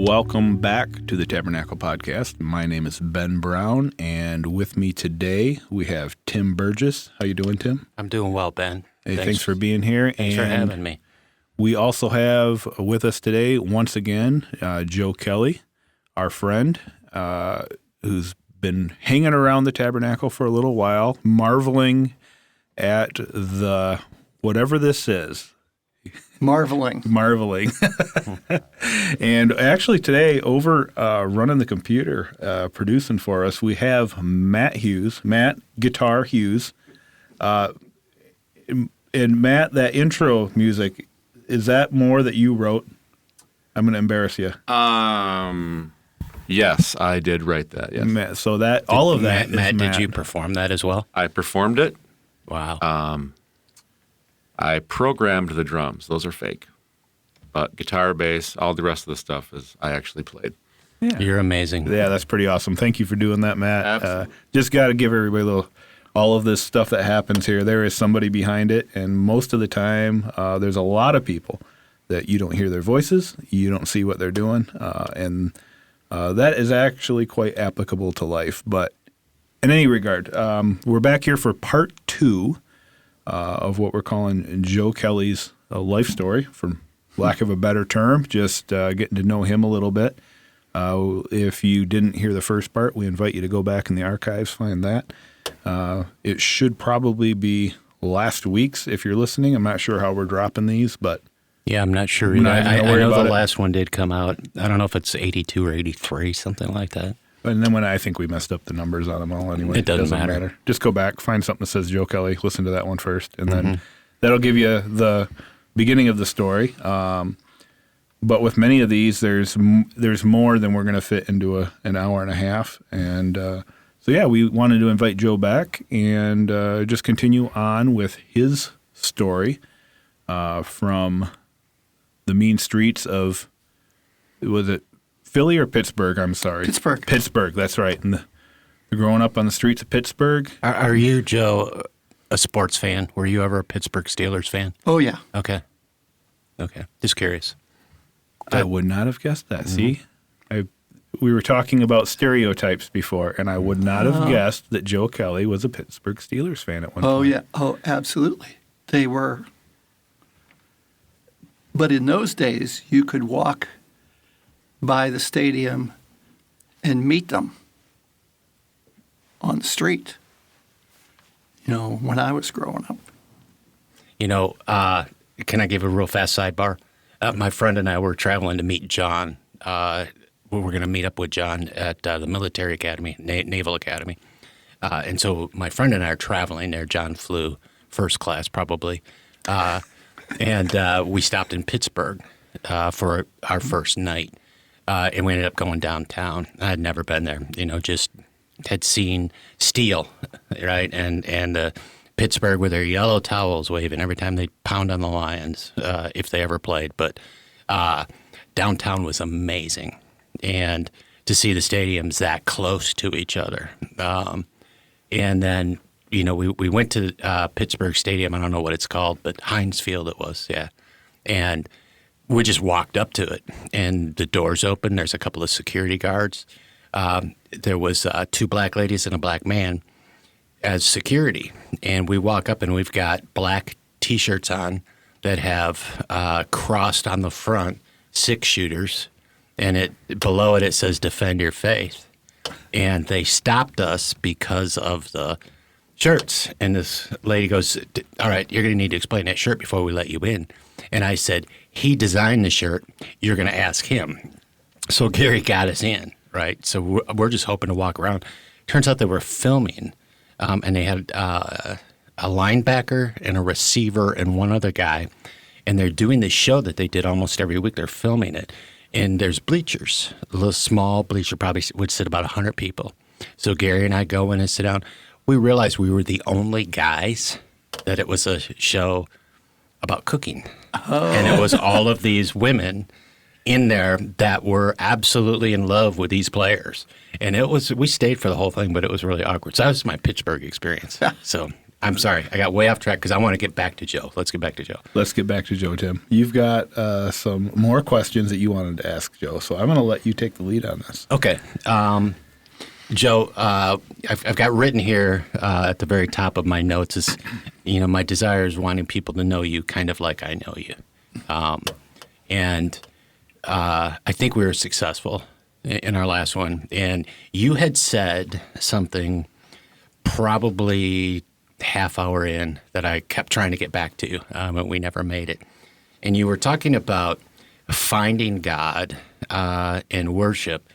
Welcome back to the Tabernacle podcast. My name is Ben Brown, and with me today we have Tim Burgess. How you doing, Tim? I'm doing well, Ben. Hey, thanks for being here. Thanks for having me. We also have with us today, once again, Joe Kelly, our friend, who's been hanging around the Tabernacle for a little while, marveling at the whatever this is. Marveling. And actually today, over running the computer, producing for us, we have Matt Guitar Hughes. And Matt, that intro music, is that more that you wrote? I'm going to embarrass you. Yes, I did write that, yes. Matt, so that all of that Matt, is Matt. did you perform that as well? I performed it. Wow. I programmed the drums. Those are fake. But guitar, bass, all the rest of the stuff is I actually played. Yeah. You're amazing. Yeah, that's pretty awesome. Thank you for doing that, Matt. Absolutely. Just got to give everybody a little, all of this stuff that happens here, there is somebody behind it, and most of the time there's a lot of people that you don't hear their voices, you don't see what they're doing, and that is actually quite applicable to life. But in any regard, we're back here for part 2 of what we're calling Joe Kelly's life story, for lack of a better term, just getting to know him a little bit. If you didn't hear the first part, we invite you to go back in the archives, find that. It should probably be last week's if you're listening. I'm not sure how we're dropping these, but Yeah, I'm not sure. I'm not I gonna worry know about the it. last one did come out. I don't know if it's 82 or 83, something like that. and then when I think we messed up the numbers on them all anyway. It doesn't matter. Just go back, find something that says Joe Kelly, listen to that one first, and then that'll give you the beginning of the story. But with many of these, there's more than we're going to fit into an hour and a half. And so, yeah, we wanted to invite Joe back and just continue on with his story from the mean streets of, was it Philly or Pittsburgh? I'm sorry. Pittsburgh, that's right. And growing up on the streets of Pittsburgh. Are you, Joe, a sports fan? Were you ever a Pittsburgh Steelers fan? Oh, yeah. Okay. Just curious. I would not have guessed that. See? We were talking about stereotypes before, and I would not have guessed that Joe Kelly was a Pittsburgh Steelers fan at one point. Oh, yeah. Oh, absolutely. They were. But in those days, you could walk by the stadium and meet them on the street, when I was growing up. Can I give a real fast sidebar? My friend and I were traveling to meet John. We were going to meet up with John at the military academy, Naval Academy. And so my friend and I are traveling there. John flew first class probably. And we stopped in Pittsburgh for our first night. And we ended up going downtown. I had never been there, just had seen steel, right? And Pittsburgh with their yellow towels waving every time they pound on the Lions, if they ever played. But downtown was amazing. And to see the stadiums that close to each other. And then, we went to Pittsburgh Stadium. I don't know what it's called, but Heinz Field it was, yeah. And we just walked up to it, and the doors open. There's a couple of security guards. There was 2 black ladies and a black man as security. And we walk up, and we've got black T-shirts on that have crossed on the front 6-shooters, and below it says "Defend Your Faith." And they stopped us because of the shirts. And this lady goes, "All right, you're going to need to explain that shirt before we let you in." And I said, "He designed the shirt. You're going to ask him." So Gary got us in, right? So we're just hoping to walk around. Turns out they were filming, and they had a linebacker and a receiver and one other guy. And they're doing this show that they did almost every week. They're filming it. And there's bleachers, a little small bleacher, probably would sit about 100 people. So Gary and I go in and sit down. We realized we were the only guys, that it was a show about cooking. Oh. And it was all of these women in there that were absolutely in love with these players. And we stayed for the whole thing, but it was really awkward. So that was my Pittsburgh experience. So I'm sorry, I got way off track because I want to get back to Joe. Let's get back to Joe. Let's get back to Joe, Tim. You've got some more questions that you wanted to ask Joe, so I'm going to let you take the lead on this. Okay. Joe, I've got written here at the very top of my notes is, my desire is wanting people to know you kind of like I know you. And I think we were successful in our last one. And you had said something probably half hour in that I kept trying to get back to, but we never made it. And you were talking about finding God and worship.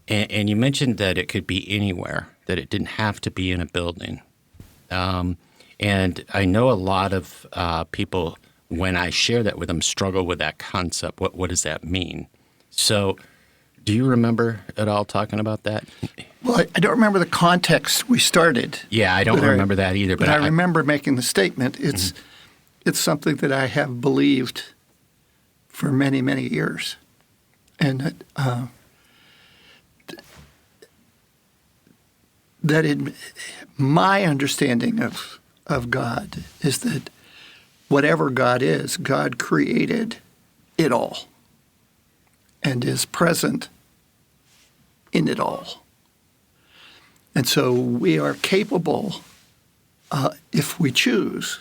And you mentioned that it could be anywhere, that it didn't have to be in a building. And I know a lot of people, when I share that with them, struggle with that concept. What does that mean? So do you remember at all talking about that? Well, I don't remember the context we started. Yeah, I don't remember that either. But I remember making the statement. It's something that I have believed for many, many years. And my understanding of God is that whatever God is, God created it all and is present in it all. And so we are capable, if we choose,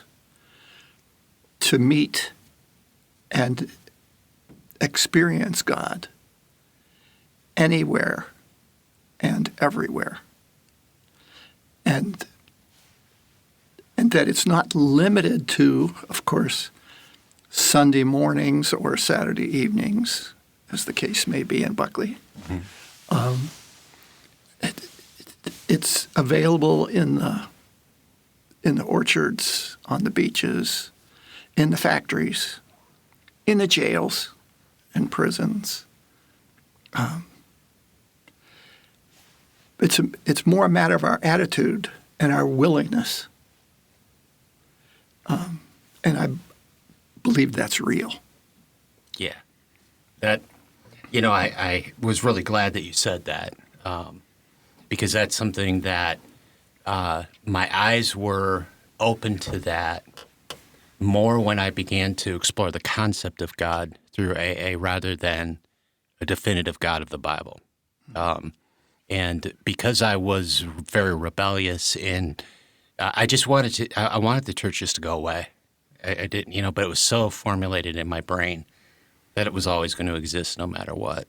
to meet and experience God anywhere and everywhere. And that it's not limited to, of course, Sunday mornings or Saturday evenings, as the case may be in Buckley. Mm-hmm. It's available in the orchards, on the beaches, in the factories, in the jails and prisons. It's more a matter of our attitude and our willingness. And I believe that's real. Yeah. That, I was really glad that you said that because that's something that my eyes were open to that more when I began to explore the concept of God through AA rather than a definitive God of the Bible. And because I was very rebellious and I wanted the church just to go away. I didn't, but it was so formulated in my brain that it was always going to exist no matter what.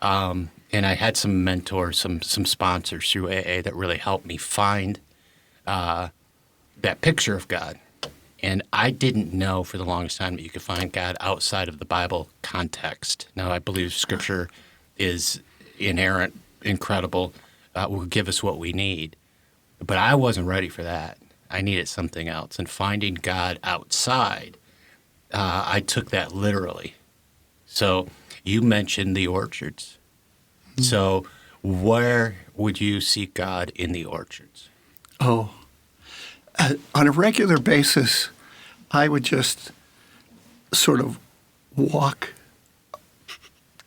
And I had some mentors, some sponsors through AA that really helped me find that picture of God. And I didn't know for the longest time that you could find God outside of the Bible context. Now, I believe Scripture is inerrant, incredible, will give us what we need. But I wasn't ready for that. I needed something else. And finding God outside, I took that literally. So you mentioned the orchards. Mm-hmm. So where would you seek God in the orchards? Oh, on a regular basis, I would just sort of walk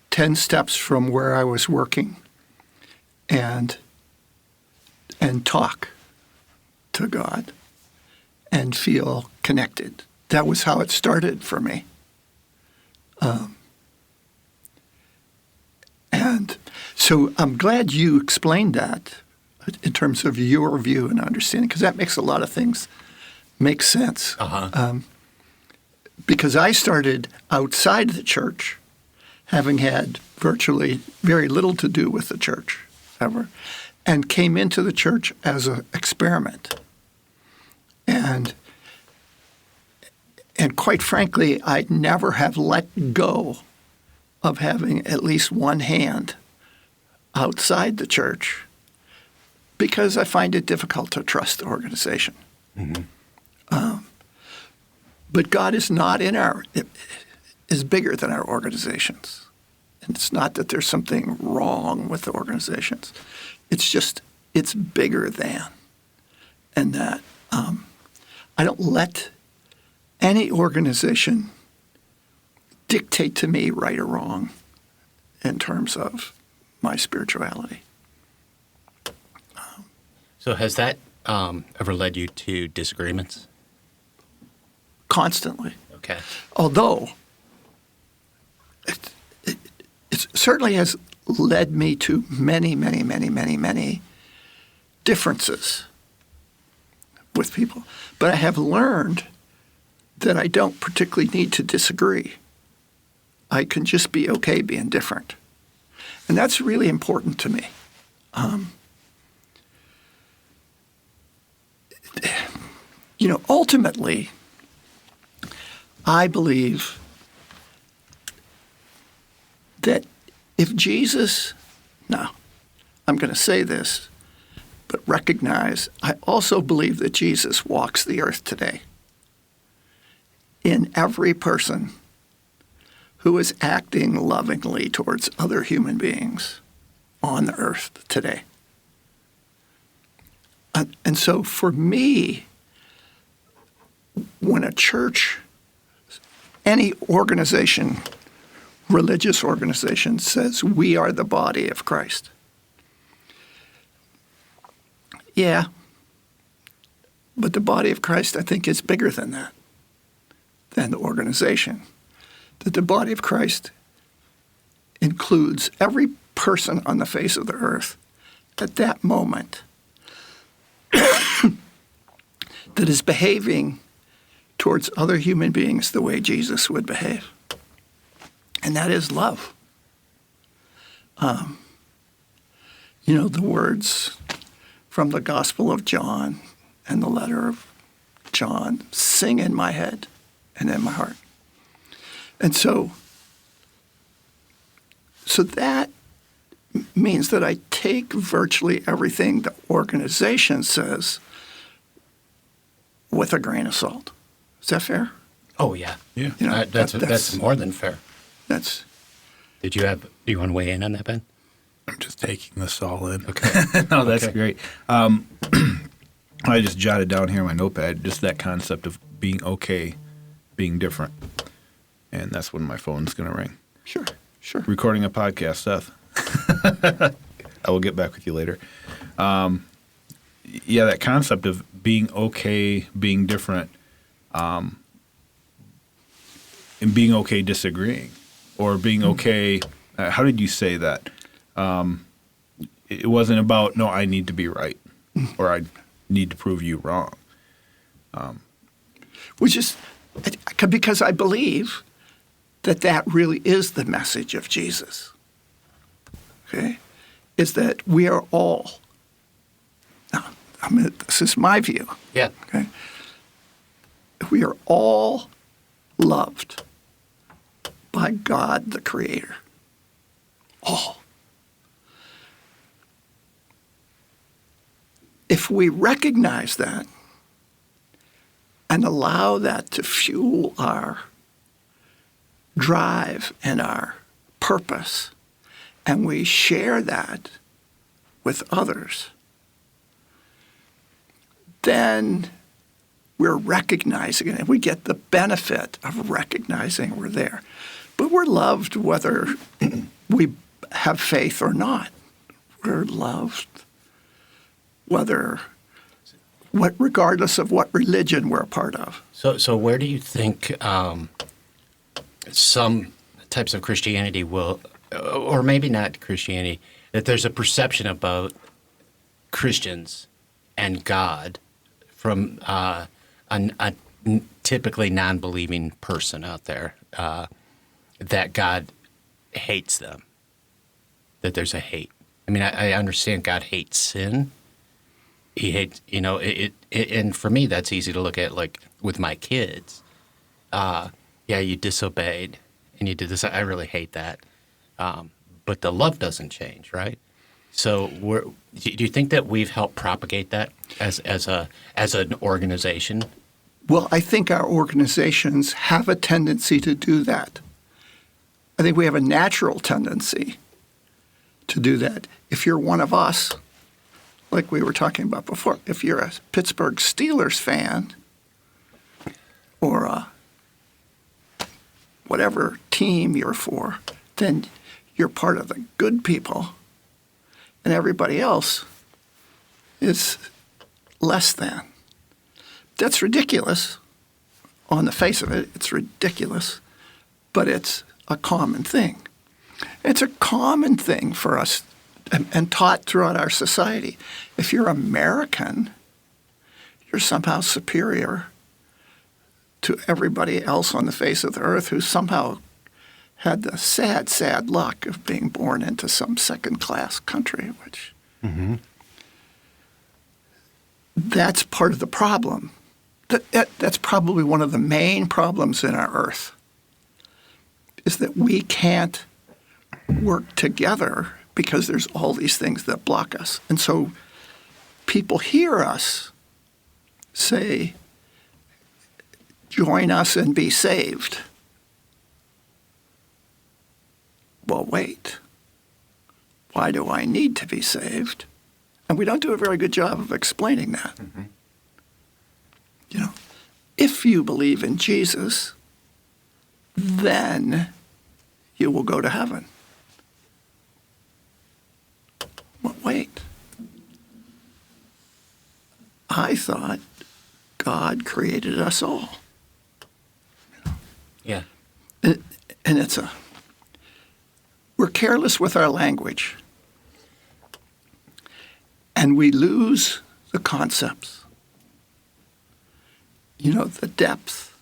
10 steps from where I was working and talk to God and feel connected. That was how it started for me. And so I'm glad you explained that in terms of your view and understanding, because that makes a lot of things make sense. Uh-huh. Because I started outside the church, having had virtually very little to do with the church ever, and came into the church as an experiment. And quite frankly, I'd never have let go of having at least one hand outside the church because I find it difficult to trust the organization. Mm-hmm. But God is not is bigger than our organizations. And it's not that there's something wrong with the organizations. It's just, it's bigger than. And that I don't let any organization dictate to me right or wrong in terms of my spirituality. So has that ever led you to disagreements? Constantly. Okay. Although it certainly has led me to many, many, many, many, many differences with people. But I have learned that I don't particularly need to disagree. I can just be okay being different. And that's really important to me. Ultimately, I believe that if Jesus, now, I'm going to say this, but recognize, I also believe that Jesus walks the earth today in every person who is acting lovingly towards other human beings on the earth today. And so for me, when a church, any organization, religious organization says we are the body of Christ, yeah, but the body of Christ, I think, is bigger than that, than the organization. That the body of Christ includes every person on the face of the earth at that moment that is behaving towards other human beings the way Jesus would behave. And that is love. The words from the Gospel of John and the letter of John sing in my head and in my heart. And so that means that I take virtually everything the organization says with a grain of salt. Is that fair? Oh, yeah. Yeah. That's more than fair. That's. Do you want to weigh in on that, Ben? I'm just taking this all in. Okay. No, that's Okay. great. I just jotted down here in my notepad just that concept of being okay, being different. And that's when my phone's going to ring. Sure. Recording a podcast, Seth. I will get back with you later. That concept of being okay, being different, and being okay disagreeing, or being okay. How did you say that? It wasn't about, no, I need to be right, or I need to prove you wrong. Which is because I believe that really is the message of Jesus. Okay? Is that we are all, now, this is my view. Yeah. Okay? We are all loved by God the Creator. All. If we recognize that and allow that to fuel our drive and our purpose, and we share that with others, then we're recognizing it, and we get the benefit of recognizing we're there. But we're loved whether we have faith or not. We're loved regardless of what religion we're a part of. So where do you think some types of Christianity will, or maybe not Christianity, that there's a perception about Christians and God from a typically non-believing person out there, that God hates them, that there's a hate. I mean, I understand God hates sin. He hates, and for me, that's easy to look at, like with my kids. You disobeyed and you did this. I really hate that. But the love doesn't change, right? So do you think that we've helped propagate that as an organization? Well, I think our organizations have a tendency to do that. I think we have a natural tendency to do that. If you're one of us, like we were talking about before, if you're a Pittsburgh Steelers fan or whatever team you're for, then you're part of the good people, and everybody else is less than. That's ridiculous. On the face of it, it's ridiculous, but it's a common thing. It's a common thing for us and taught throughout our society. If you're American, you're somehow superior to everybody else on the face of the earth who somehow had the sad, sad luck of being born into some second-class country, which that's part of the problem. That's probably one of the main problems in our earth, is that we can't work together because there's all these things that block us. And so people hear us say, join us and be saved. Well, wait. Why do I need to be saved? And we don't do a very good job of explaining that. You know, if you believe in Jesus, then you will go to heaven. Well, wait. I thought God created us all. Yeah. And we're careless with our language. And we lose the concepts. You know, the depth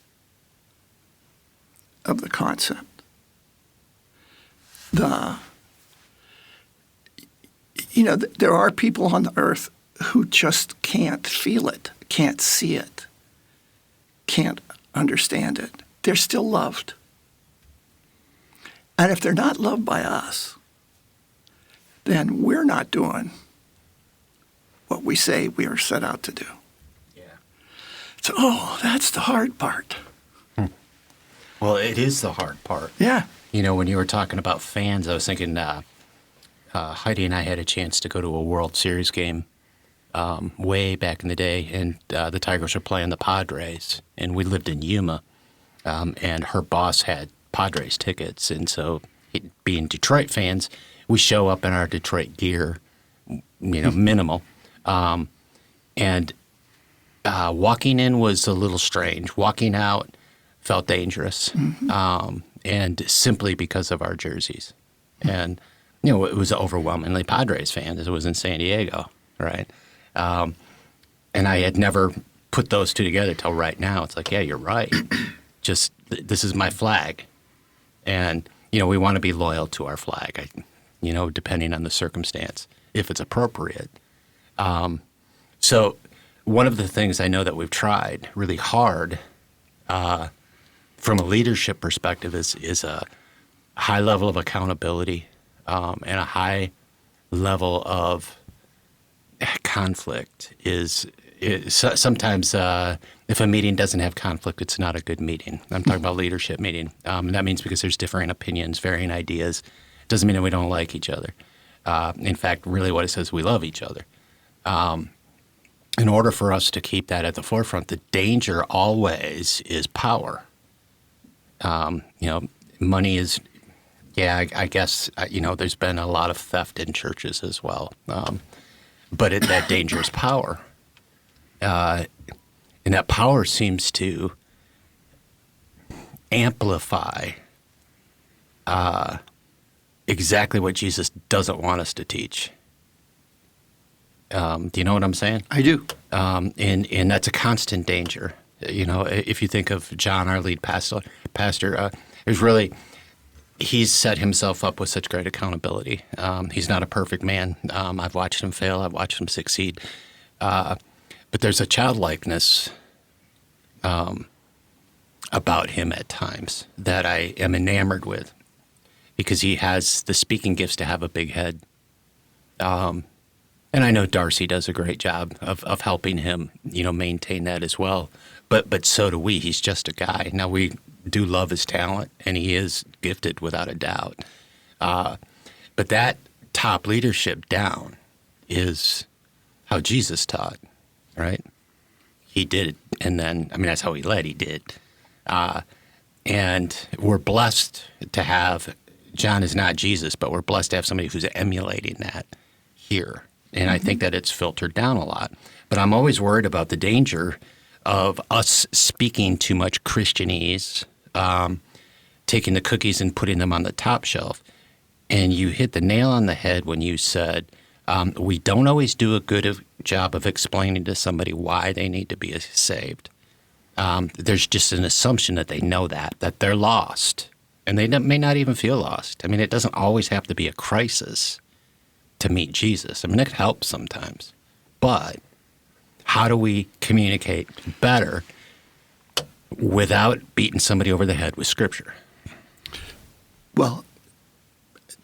of the concept. There are people on the earth who just can't feel it, can't see it, can't understand it. They're still loved. And if they're not loved by us, then we're not doing what we say we are set out to do. Yeah. So, that's the hard part. Well, it is the hard part. Yeah. You know, when you were talking about fans, I was thinking Heidi and I had a chance to go to a World Series game way back in the day, and the Tigers were playing the Padres, and we lived in Yuma, and her boss had Padres tickets, and so being Detroit fans, we show up in our Detroit gear, minimal, and walking in was a little strange. Walking out felt dangerous, and simply because of our jerseys, and it was overwhelmingly Padres fans. It was in San Diego, right? And I had never put those two together till right now. It's like, yeah, you're right. Just this is my flag. And, we want to be loyal to our flag, depending on the circumstance, if it's appropriate. So one of the things I know that we've tried really hard from a leadership perspective is a high level of accountability and a high level of conflict sometimes if a meeting doesn't have conflict, it's not a good meeting. I'm talking about leadership meeting. And that means because there's differing opinions, varying ideas. Doesn't mean that we don't like each other. In fact, really what it says, we love each other. In order for us to keep that at the forefront, the danger always is power. Money is, I guess, there's been a lot of theft in churches as well. But that danger is power. And that power seems to amplify exactly what Jesus doesn't want us to teach. Do you know what I'm saying? I do. And that's a constant danger. If you think of John, our lead pastor, he's set himself up with such great accountability. He's not a perfect man. I've watched him fail. I've watched him succeed. But there's a childlikeness about him at times that I am enamored with because he has the speaking gifts to have a big head. And I know Darcy does a great job of helping him, maintain that as well. But so do we. He's just a guy. Now, we do love his talent, and he is gifted without a doubt. But that top leadership down is how Jesus taught, right? He did it, and then, that's how he led. He did. And we're blessed to have, John is not Jesus, but we're blessed to have somebody who's emulating that here. And I think that it's filtered down a lot. But I'm always worried about the danger of us speaking too much Christianese, taking the cookies and putting them on the top shelf. And you hit the nail on the head when you said we don't always do a good job of explaining to somebody why they need to be saved. There's just an assumption that they know that they're lost. And they may not even feel lost. I mean, it doesn't always have to be a crisis to meet Jesus. I mean, it helps sometimes. But how do we communicate better without beating somebody over the head with Scripture? Well,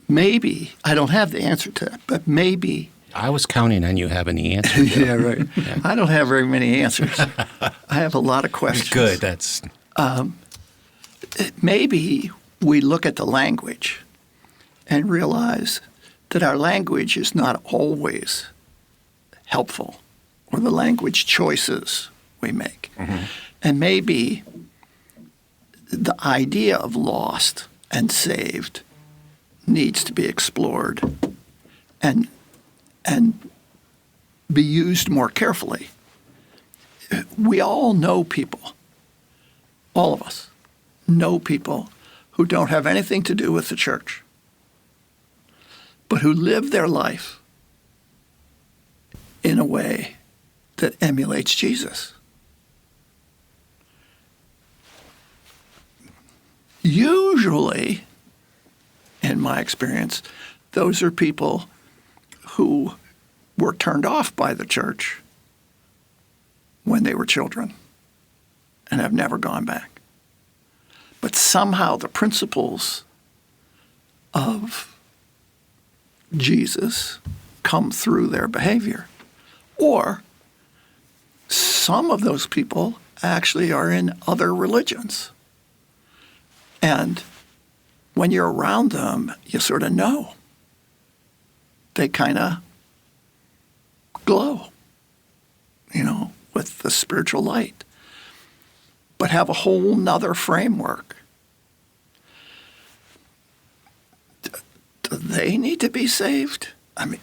maybe, I don't have the answer to that, but maybe. I was counting on you having the answer. Yeah, right. Yeah. I don't have very many answers. I have a lot of questions. Good. That's maybe we look at the language and realize that our language is not always helpful, or the language choices we make. Mm-hmm. And maybe the idea of lost and saved needs to be explored and be used more carefully. We all know people, all of us know people who don't have anything to do with the church, but who live their life in a way that emulates Jesus. Usually, in my experience, those are people who were turned off by the church when they were children and have never gone back. But somehow the principles of Jesus come through their behavior. Or some of those people actually are in other religions. And when you're around them, you sort of know. They kind of glow, with the spiritual light, but have a whole nother framework. Do they need to be saved? I mean,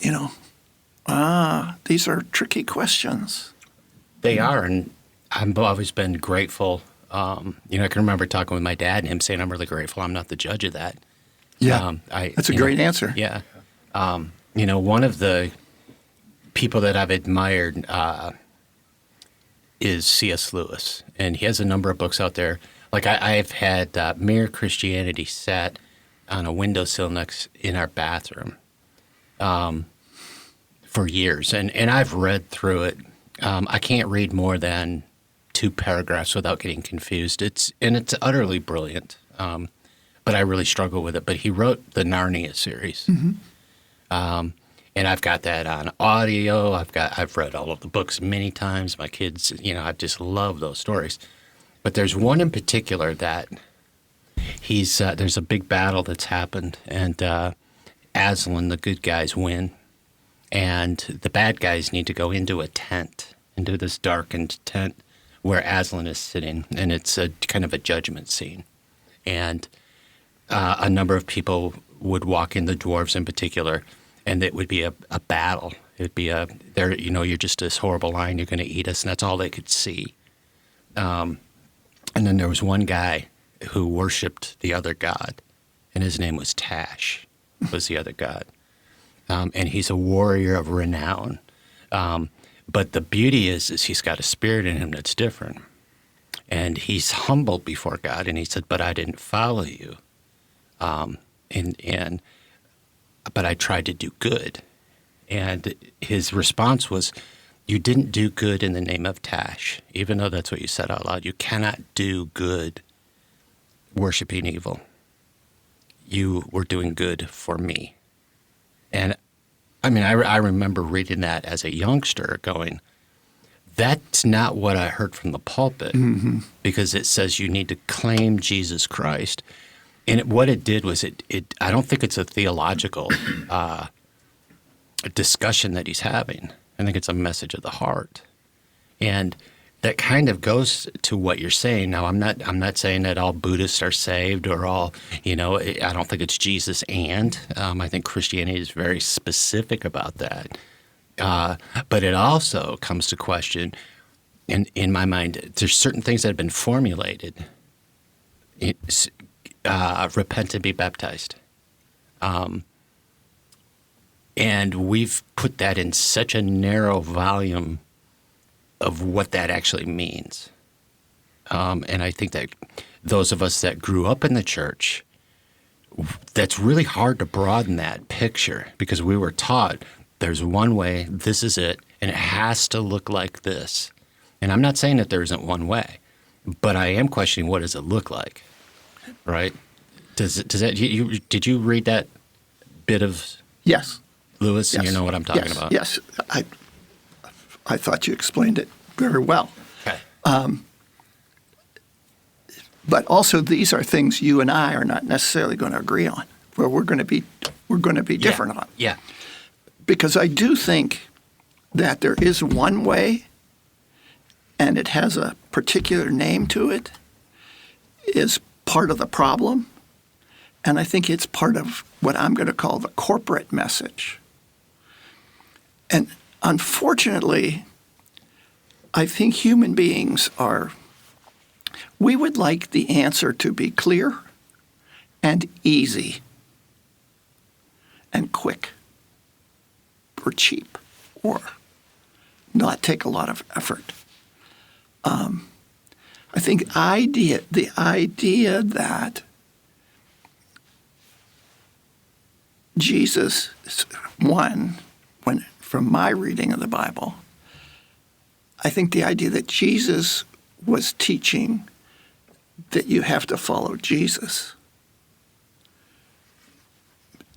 these are tricky questions. They are, and I've always been grateful. I can remember talking with my dad and him saying, I'm really grateful I'm not the judge of that. Yeah, that's a great answer. Yeah. One of the people that I've admired is C.S. Lewis, and he has a number of books out there. Like I've had Mere Christianity sat on a windowsill in our bathroom for years, and I've read through it. I can't read more than 2 paragraphs without getting confused. It's utterly brilliant, but I really struggle with it. But he wrote the Narnia series, and I've got that on audio. I've read all of the books many times. My kids, I just love those stories. But there's one in particular that there's a big battle that's happened, and Aslan, the good guys, win, and the bad guys need to go into a tent, into this darkened tent where Aslan is sitting, and it's a kind of a judgment scene. And a number of people would walk in, the dwarves in particular, and it would be a battle. It'd be you're just this horrible lion, you're going to eat us, and that's all they could see. And then there was one guy who worshipped the other god, and his name was Tash, was the other god. And he's a warrior of renown. But the beauty is he's got a spirit in him that's different. And he's humbled before God, and he said, but I didn't follow you. But I tried to do good. And his response was, you didn't do good in the name of Tash, even though that's what you said out loud. You cannot do good worshiping evil. You were doing good for me. And I mean, I remember reading that as a youngster going, that's not what I heard from the pulpit, because it says you need to claim Jesus Christ. And what it did was I don't think it's a theological discussion that he's having. I think it's a message of the heart. And that kind of goes to what you're saying. Now, I'm not saying that all Buddhists are saved or all, I don't think it's Jesus and. I think Christianity is very specific about that. But it also comes to question, in my mind, there's certain things that have been formulated. Repent and be baptized. And we've put that in such a narrow volume of what that actually means. And I think that those of us that grew up in the church, that's really hard to broaden that picture because we were taught there's one way, this is it, and it has to look like this. And I'm not saying that there isn't one way, but I am questioning what does it look like, right? Does that did you read that bit of Yes. Lewis? Yes. You know what I'm talking about. Yes. I thought you explained it very well. Okay. But also, these are things you and I are not necessarily going to agree on, where we're going to be different on. Yeah. Because I do think that there is one way, and it has a particular name to it, is part of the problem, and I think it's part of what I'm going to call the corporate message. And unfortunately, I think human beings we would like the answer to be clear and easy and quick or cheap or not take a lot of effort. I think the idea that Jesus, from my reading of the Bible, I think the idea that Jesus was teaching that you have to follow Jesus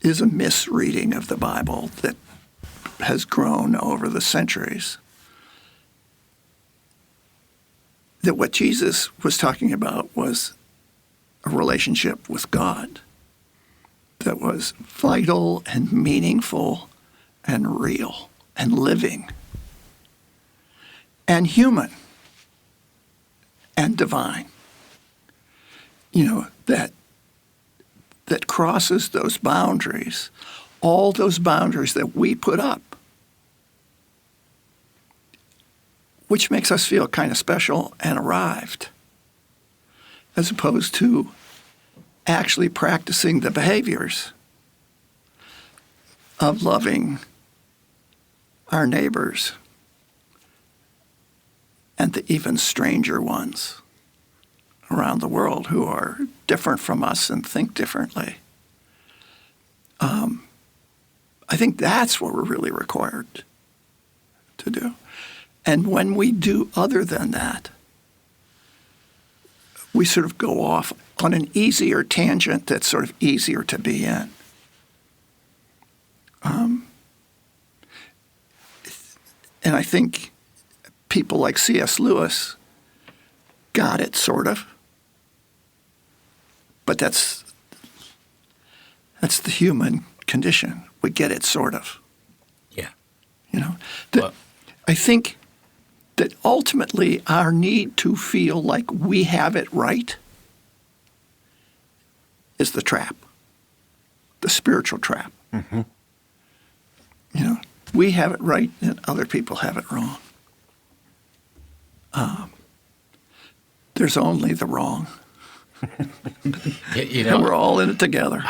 is a misreading of the Bible that has grown over the centuries. That what Jesus was talking about was a relationship with God that was vital and meaningful and real and living and human and divine. That crosses those boundaries, all those boundaries that we put up, which makes us feel kind of special and arrived, as opposed to actually practicing the behaviors of loving our neighbors and the even stranger ones around the world who are different from us and think differently. I think that's what we're really required to do. And when we do other than that, we sort of go off on an easier tangent that's sort of easier to be in. And I think people like C.S. Lewis got it, sort of. But that's the human condition. We get it, sort of. Yeah. I think that ultimately our need to feel like we have it right is the trap, the spiritual trap. Mm-hmm. We have it right and other people have it wrong. There's only the wrong. And we're all in it together.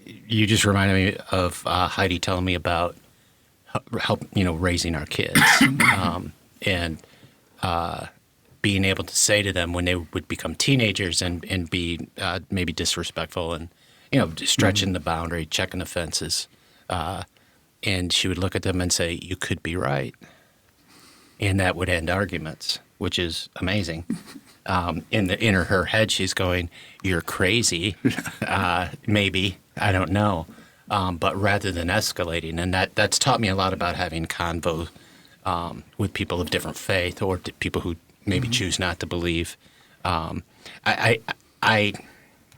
You just reminded me of Heidi telling me about raising our kids and being able to say to them when they would become teenagers and be maybe disrespectful and stretching the boundary, checking the fences, and she would look at them and say, "You could be right," and that would end arguments, which is amazing. In her head, she's going, "You're crazy," maybe, I don't know. But rather than escalating, and that's taught me a lot about having convo with people of different faith or people who maybe choose not to believe. I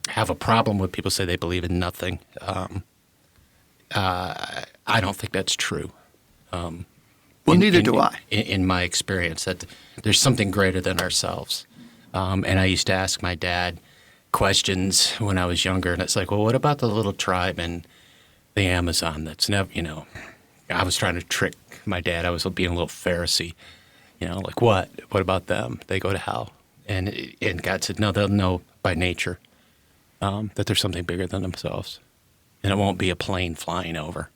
have a problem with people say they believe in nothing. I don't think that's true. Well, neither do I. In my experience, that there's something greater than ourselves. And I used to ask my dad questions when I was younger, and it's like, well, what about the little tribe in the Amazon that's never, I was trying to trick my dad, I was being a little Pharisee, like what? What about them? They go to hell. And God said, no, they'll know by nature that there's something bigger than themselves. And it won't be a plane flying over.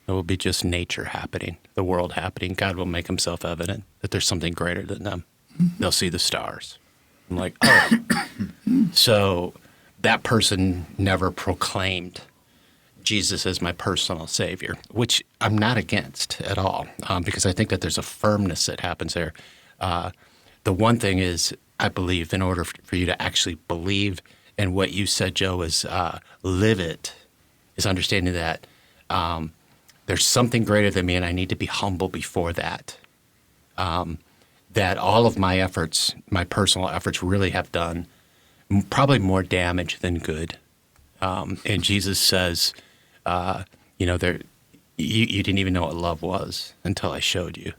It will be just nature happening, the world happening. God will make himself evident that there's something greater than them. They'll see the stars. I'm like, oh. So that person never proclaimed Jesus as my personal Savior, which I'm not against at all, because I think that there's a firmness that happens there. The one thing is, I believe, in order for you to actually believe in what you said, Joe, is live it, is understanding that there's something greater than me, and I need to be humble before that. That all of my efforts, my personal efforts, really have done probably more damage than good. And Jesus says, you didn't even know what love was until I showed you.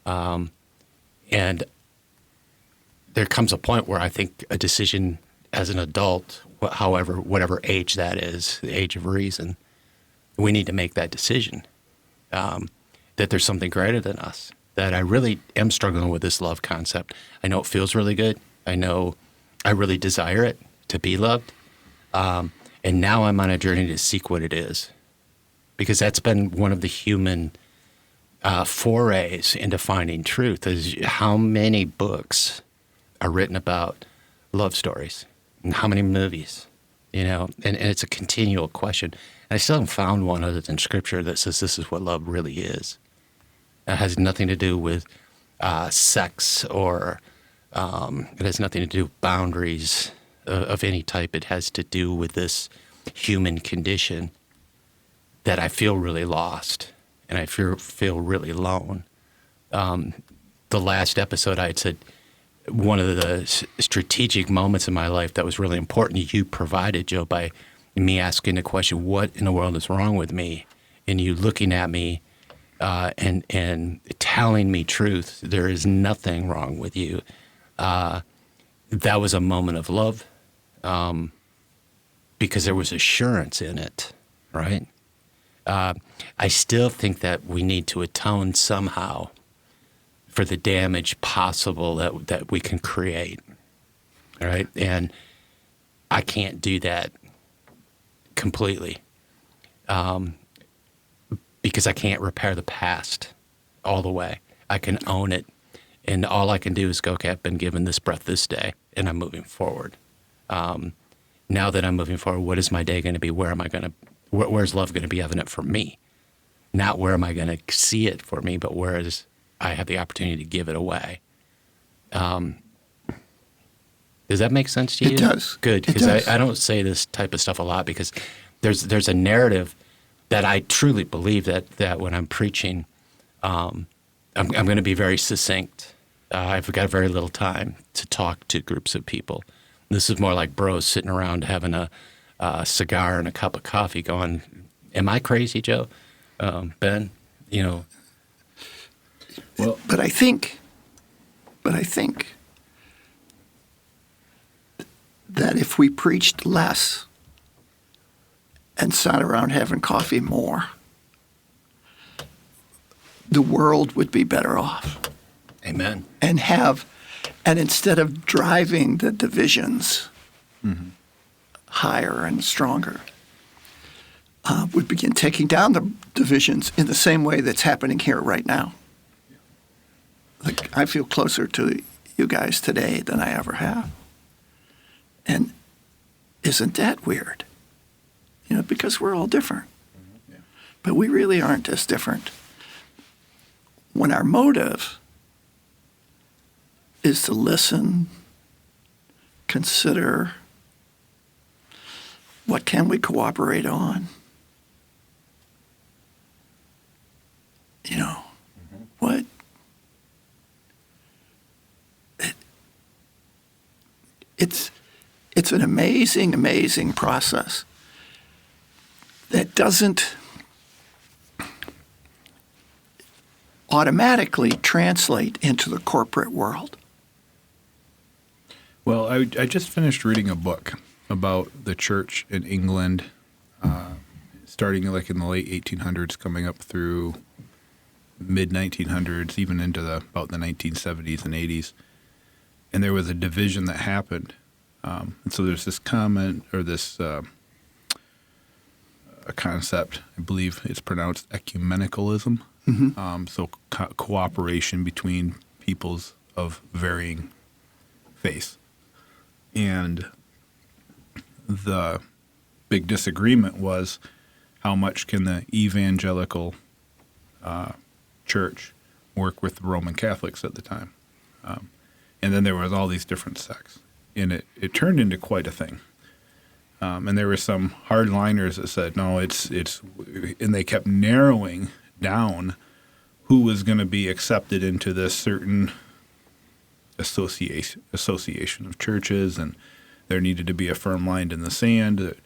And there comes a point where I think a decision as an adult, whatever age that is, the age of reason, we need to make that decision that there's something greater than us, that I really am struggling with this love concept. I know it feels really good. I know I really desire it, to be loved. And now I'm on a journey to seek what it is, because that's been one of the human forays into finding truth, is how many books are written about love stories and how many movies, and it's a continual question. And I still haven't found one other than Scripture that says this is what love really is. It has nothing to do with sex, or it has nothing to do with boundaries of any type. It has to do with this human condition that I feel really lost and I feel really alone. The last episode, I had said one of the strategic moments in my life that was really important, you provided, Joe, by me asking the question, what in the world is wrong with me? And you looking at me and telling me truth. There is nothing wrong with you. That was a moment of love, because there was assurance in it, right? I still think that we need to atone somehow for the damage possible that we can create, right? And I can't do that completely, because I can't repair the past all the way. I can own it, and all I can do is go, okay, I've been given this breath this day, and I'm moving forward. Now that I'm moving forward, what is my day going to be? Where's love going to be evident for me? Not where am I going to see it for me, but where is I have the opportunity to give it away. Does that make sense to you? It does. Good, because I don't say this type of stuff a lot, because there's a narrative that I truly believe that when I'm preaching, I'm going to be very succinct. I've got very little time to talk to groups of people. This is more like bros sitting around having a cigar and a cup of coffee going, am I crazy, Joe? Ben, Well, but I think that if we preached less and sat around having coffee more, the world would be better off. Amen. And instead of driving the divisions higher and stronger, would begin taking down the divisions in the same way that's happening here right now. Like, I feel closer to you guys today than I ever have. And isn't that weird? Because we're all different. Yeah. But we really aren't as different when our motive is to listen, consider, what can we cooperate on? What? It's an amazing, amazing process that doesn't automatically translate into the corporate world. Well, I just finished reading a book about the church in England, starting like in the late 1800s, coming up through mid 1900s, even into about the 1970s and 80s, and there was a division that happened. And so there's this comment or this a concept, I believe it's pronounced ecumenicalism. So cooperation between peoples of varying faith. And the big disagreement was how much can the evangelical church work with the Roman Catholics at the time. And then there was all these different sects. And it turned into quite a thing. And there were some hardliners that said, no, it's, and they kept narrowing down who was going to be accepted into this certain association of churches, and there needed to be a firm line in the sand that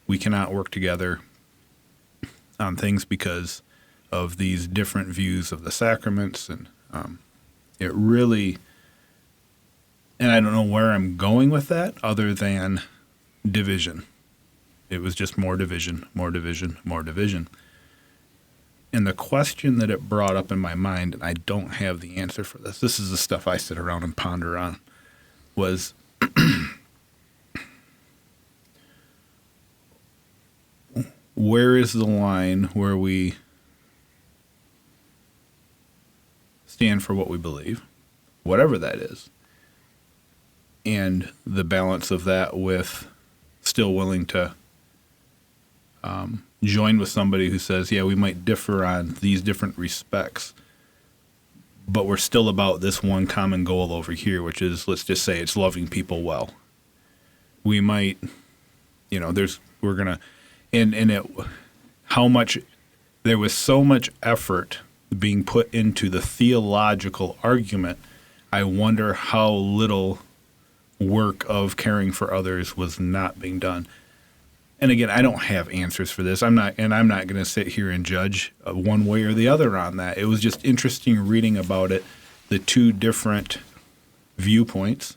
we cannot work together on things because of these different views of the sacraments. And it really, and I don't know where I'm going with that other than division. It was just more division, more division, more division. And the question that it brought up in my mind, and I don't have the answer for this, this is the stuff I sit around and ponder on, was where is the line where we stand for what we believe, whatever that is, and the balance of that with still willing to join with somebody who says, yeah, we might differ on these different respects, but we're still about this one common goal over here, which is, let's just say it's loving people well. We might, we're going to, there was so much effort being put into the theological argument. I wonder how little work of caring for others was not being done. And again, I don't have answers for this. I'm not going to sit here and judge one way or the other on that. It was just interesting reading about it, the two different viewpoints.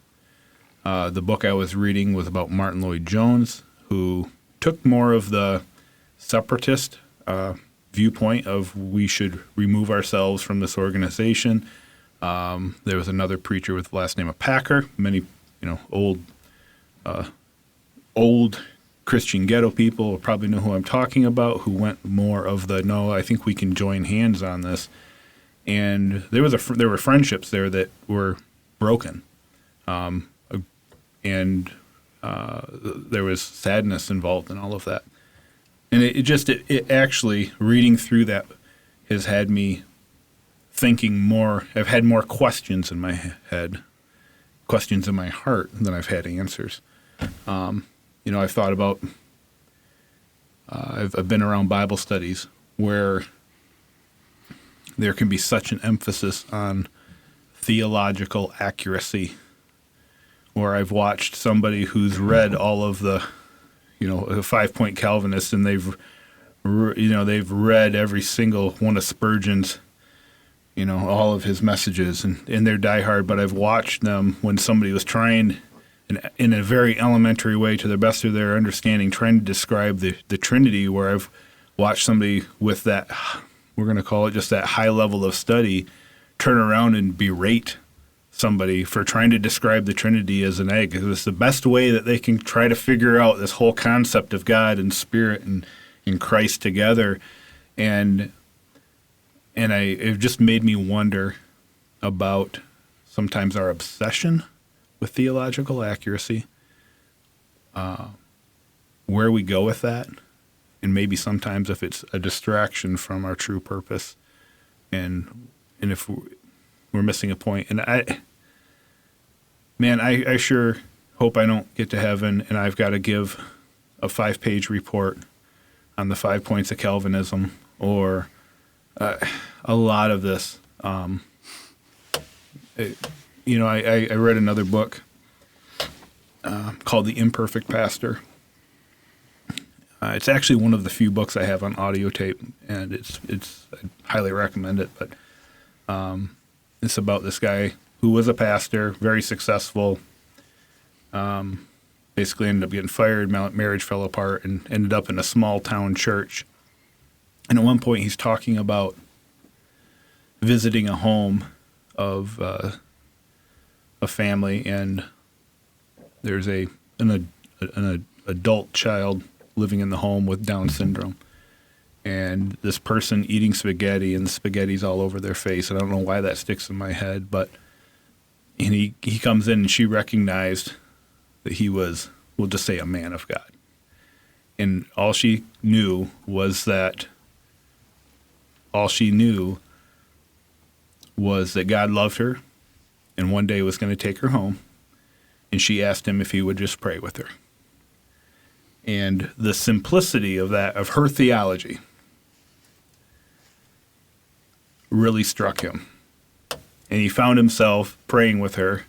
The book I was reading was about Martin Lloyd-Jones, who took more of the separatist viewpoint of we should remove ourselves from this organization. There was another preacher with the last name of Packer, many old Christian ghetto people will probably know who I'm talking about, who went more of the, no, I think we can join hands on this. And there were friendships there that were broken. And there was sadness involved in all of that. And it actually, reading through that has had me thinking more. I've had more questions in my head, questions in my heart than I've had answers. I've thought about, I've been around Bible studies where there can be such an emphasis on theological accuracy, where I've watched somebody who's read all of the, 5-point Calvinists, and they've read every single one of Spurgeon's, all of his messages, and they're diehard. But I've watched them when somebody was trying, in a very elementary way, to the best of their understanding, trying to describe the Trinity, where I've watched somebody with that, we're going to call it just that high level of study, turn around and berate somebody for trying to describe the Trinity as an egg. It's the best way that they can try to figure out this whole concept of God and Spirit and Christ together. And it just made me wonder about sometimes our obsession with theological accuracy, where we go with that, and maybe sometimes if it's a distraction from our true purpose, and if we're missing a point. And I sure hope I don't get to heaven and I've got to give a 5-page report on the 5 points of Calvinism, or a lot of this. I read another book called The Imperfect Pastor. It's actually one of the few books I have on audio tape, and I highly recommend it. But it's about this guy who was a pastor, very successful. Basically ended up getting fired, marriage fell apart, and ended up in a small town church. And at one point he's talking about visiting a home of a family, and there's an adult child living in the home with Down syndrome. And this person eating spaghetti, and the spaghetti's all over their face. And I don't know why that sticks in my head, and he comes in, and she recognized that he was, we'll just say, a man of God. And all she knew was that God loved her and one day was going to take her home. And she asked him if he would just pray with her. And the simplicity of her theology, really struck him. And he found himself praying with her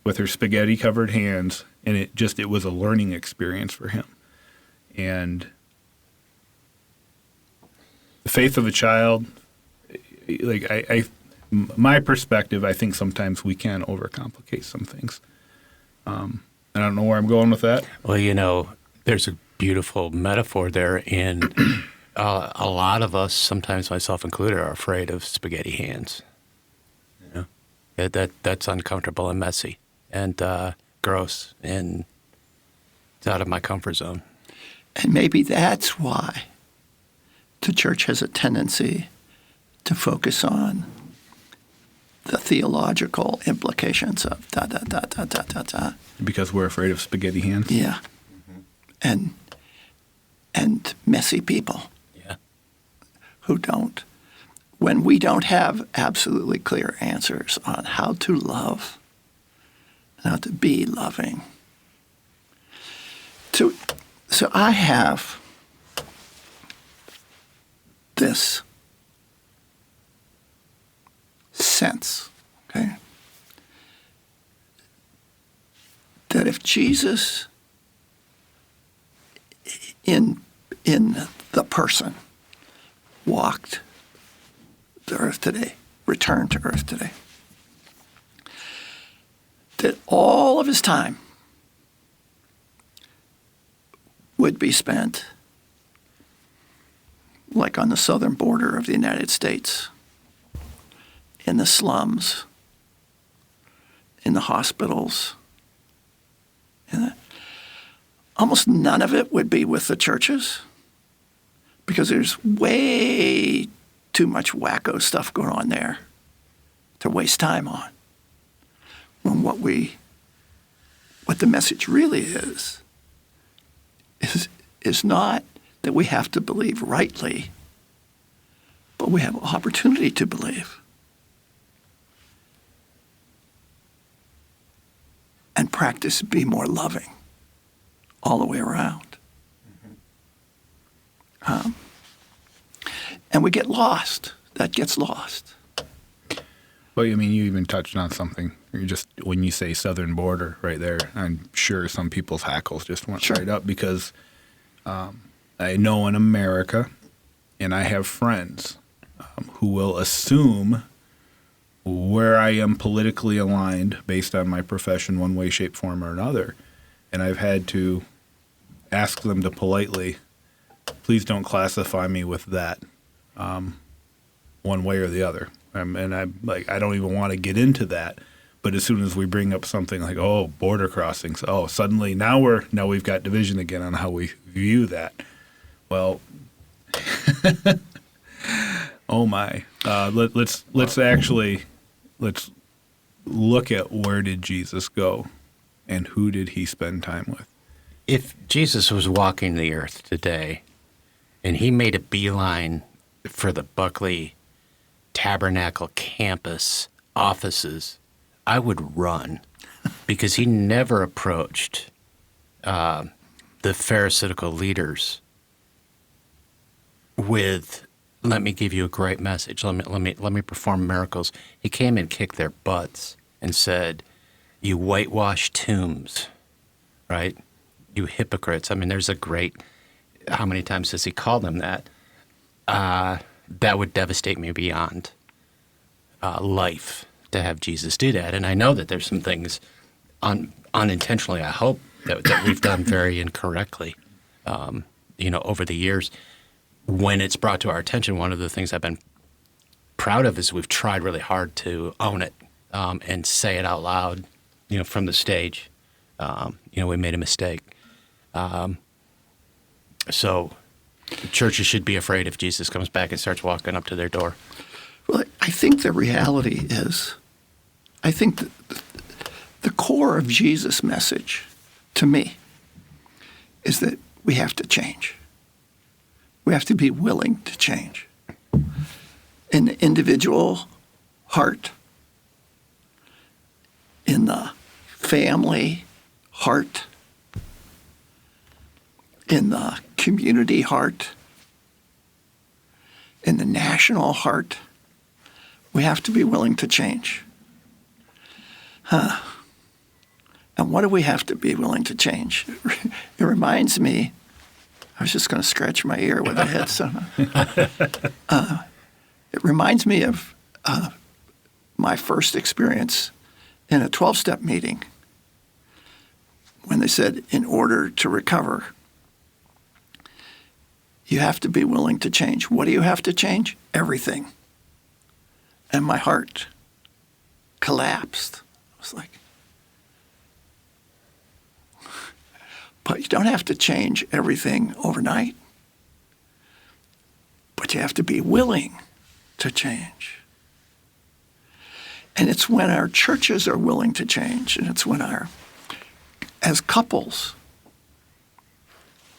spaghetti-covered hands, and it was a learning experience for him. And the faith of a child, my perspective, I think sometimes we can overcomplicate some things. I don't know where I'm going with that. Well, there's a beautiful metaphor there, and a lot of us, sometimes myself included, are afraid of spaghetti hands. That's uncomfortable and messy and gross, and it's out of my comfort zone. And maybe that's why the church has a tendency to focus on the theological implications of da, da, da, da, da, da, da. Because we're afraid of spaghetti hands? Yeah. And messy people. Yeah. Who don't. When we don't have absolutely clear answers on how to love and how to be loving. So I have this sense, okay, that if Jesus in the person walked the earth today, returned to earth today, that all of his time would be spent like on the southern border of the United States, in the slums, in the hospitals. Almost none of it would be with the churches, because there's way too much wacko stuff going on there to waste time on. When what the message really is not that we have to believe rightly, but we have opportunity to believe. And practice be more loving all the way around. And we get lost. That gets lost. Well, you even touched on something. When you say southern border right there, I'm sure some people's hackles just went right up, because I know in America, and I have friends who will assume where I am politically aligned based on my profession, one way, shape, form, or another. And I've had to ask them to politely, please don't classify me with that one way or the other. And I'm like, I don't even want to get into that. But as soon as we bring up something like, border crossings, suddenly now we've got division again on how we view that. Well, oh my. Let's look at, where did Jesus go, and who did he spend time with? If Jesus was walking the earth today and he made a beeline for the Buckley Tabernacle campus offices, I would run, because he never approached the Pharisaical leaders with, let me give you a great message, let me perform miracles. He came and kicked their butts and said, you whitewashed tombs, right? You hypocrites. There's a great, how many times does he call them that? That would devastate me beyond life to have Jesus do that. And I know that there's some things unintentionally, I hope, that we've done very incorrectly, over the years. When it's brought to our attention, one of the things I've been proud of is we've tried really hard to own it and say it out loud, from the stage. We made a mistake. So churches should be afraid if Jesus comes back and starts walking up to their door. Well, I think the reality is, I think the core of Jesus' message to me is that we have to change. We have to be willing to change. In the individual heart, in the family heart, in the community heart, in the national heart, we have to be willing to change. And what do we have to be willing to change? It reminds me, I was just going to scratch my ear with a headset. It reminds me of my first experience in a 12-step meeting when they said, in order to recover, you have to be willing to change. What do you have to change? Everything. And my heart collapsed. I was like, but you don't have to change everything overnight. But you have to be willing to change. And it's when our churches are willing to change, and it's when as couples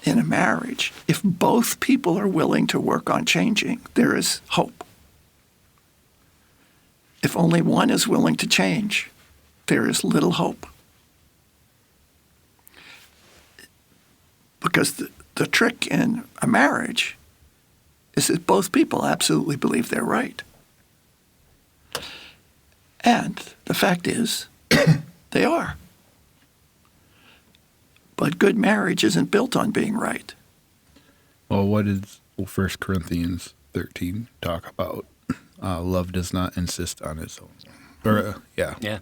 in a marriage, if both people are willing to work on changing, there is hope. If only one is willing to change, there is little hope. Because the trick in a marriage is that both people absolutely believe they're right. And the fact is, they are. But good marriage isn't built on being right. Well, what does 1 Corinthians 13 talk about? Love does not insist on its own. Or, Yeah.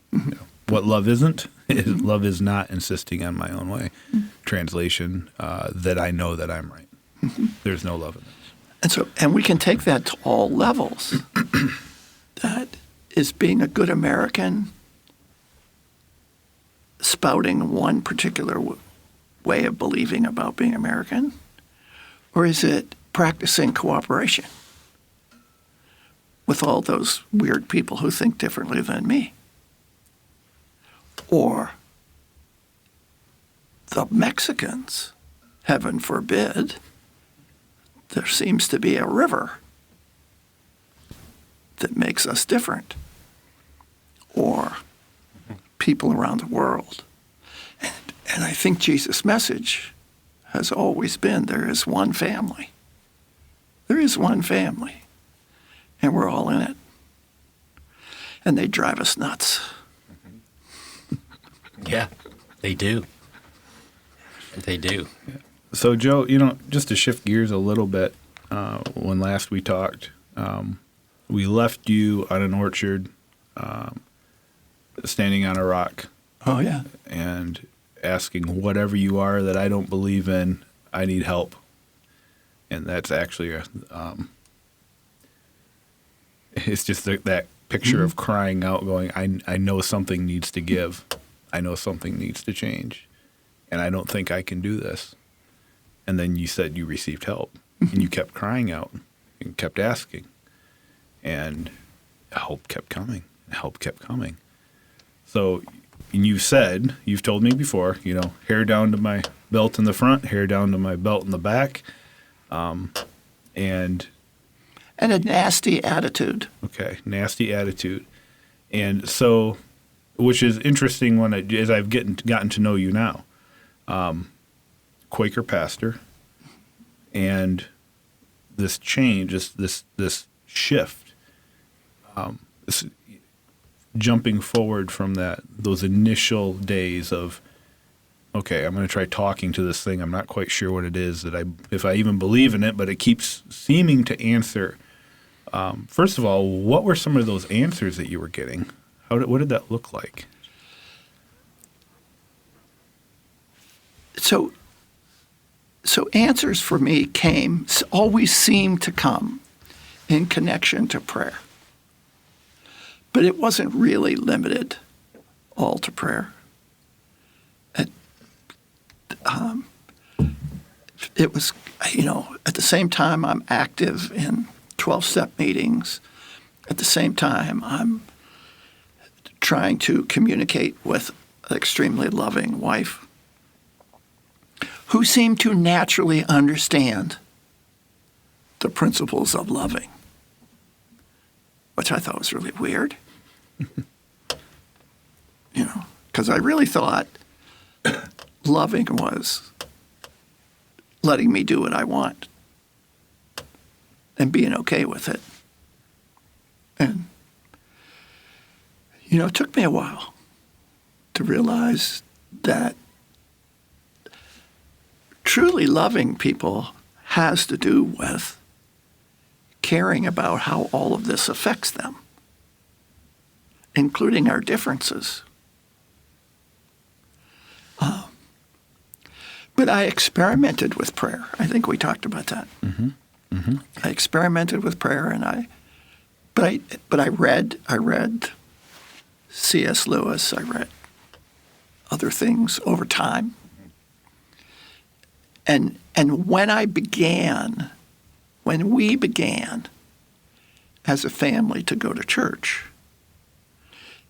What love isn't, is love is not insisting on my own way. Translation, that I know that I'm right. There's no love in this. And we can take that to all levels. That is being a good American, spouting one particular way of believing about being American, or is it practicing cooperation with all those weird people who think differently than me? Or the Mexicans, heaven forbid, there seems to be a river that makes us different. Or people around the world. And I think Jesus' message has always been there is one family. There is one family. And we're all in it. And they drive us nuts. Yeah, they do. They do. So, Joe, just to shift gears a little bit, when last we talked, we left you on an orchard, standing on a rock. Oh, yeah. And asking, whatever you are that I don't believe in, I need help. And that's actually it's just that picture of crying out, going, I know something needs to give. I know something needs to change. And I don't think I can do this. And then you said you received help. And you kept crying out and kept asking. And help kept coming. Help kept coming. So you've told me before, hair down to my belt in the front, hair down to my belt in the back. And a nasty attitude. Okay, nasty attitude. And so, which is interesting as I've gotten to know you now. Quaker pastor, and this change, this shift, this jumping forward from those initial days of, okay, I'm going to try talking to this thing. I'm not quite sure what it is if I even believe in it, but it keeps seeming to answer. First of all, what were some of those answers that you were getting? What did that look like? So answers for me always seemed to come in connection to prayer. But it wasn't really limited all to prayer. It was, at the same time I'm active in 12-step meetings. At the same time, I'm trying to communicate with an extremely loving wife who seemed to naturally understand the principles of loving, which I thought was really weird. Because I really thought loving was letting me do what I want and being okay with it. And, it took me a while to realize that truly loving people has to do with caring about how all of this affects them, including our differences. But I experimented with prayer. I think we talked about that. Mm-hmm. Mm-hmm. I experimented with prayer, and I read C.S. Lewis. I read other things over time. And when we began as a family to go to church,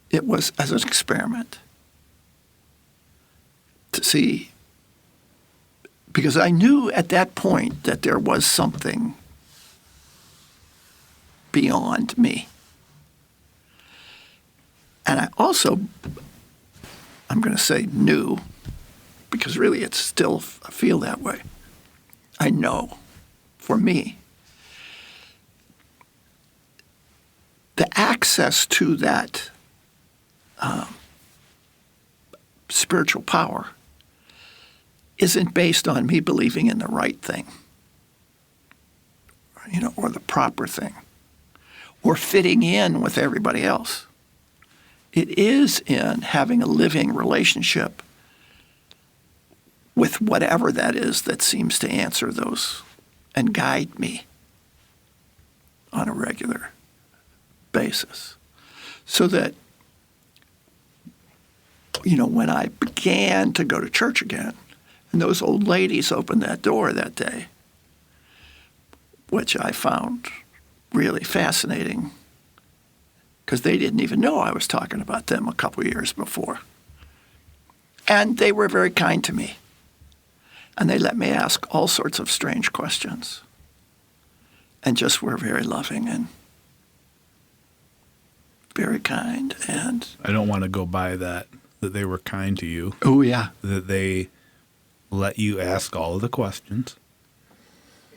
it was as an experiment to see, because I knew at that point that there was something beyond me. And I also, I'm going to say knew, because really it's still, I feel that way. I know, for me, the access to that spiritual power isn't based on me believing in the right thing, or the proper thing, or fitting in with everybody else. It is in having a living relationship with whatever that is that seems to answer those and guide me on a regular basis. So that, when I began to go to church again, and those old ladies opened that door that day, which I found really fascinating, because they didn't even know I was talking about them a couple of years before. And they were very kind to me. And they let me ask all sorts of strange questions. And just were very loving and very kind. And I don't want to go by that they were kind to you. oh, yeah. That they let you ask all of the questions.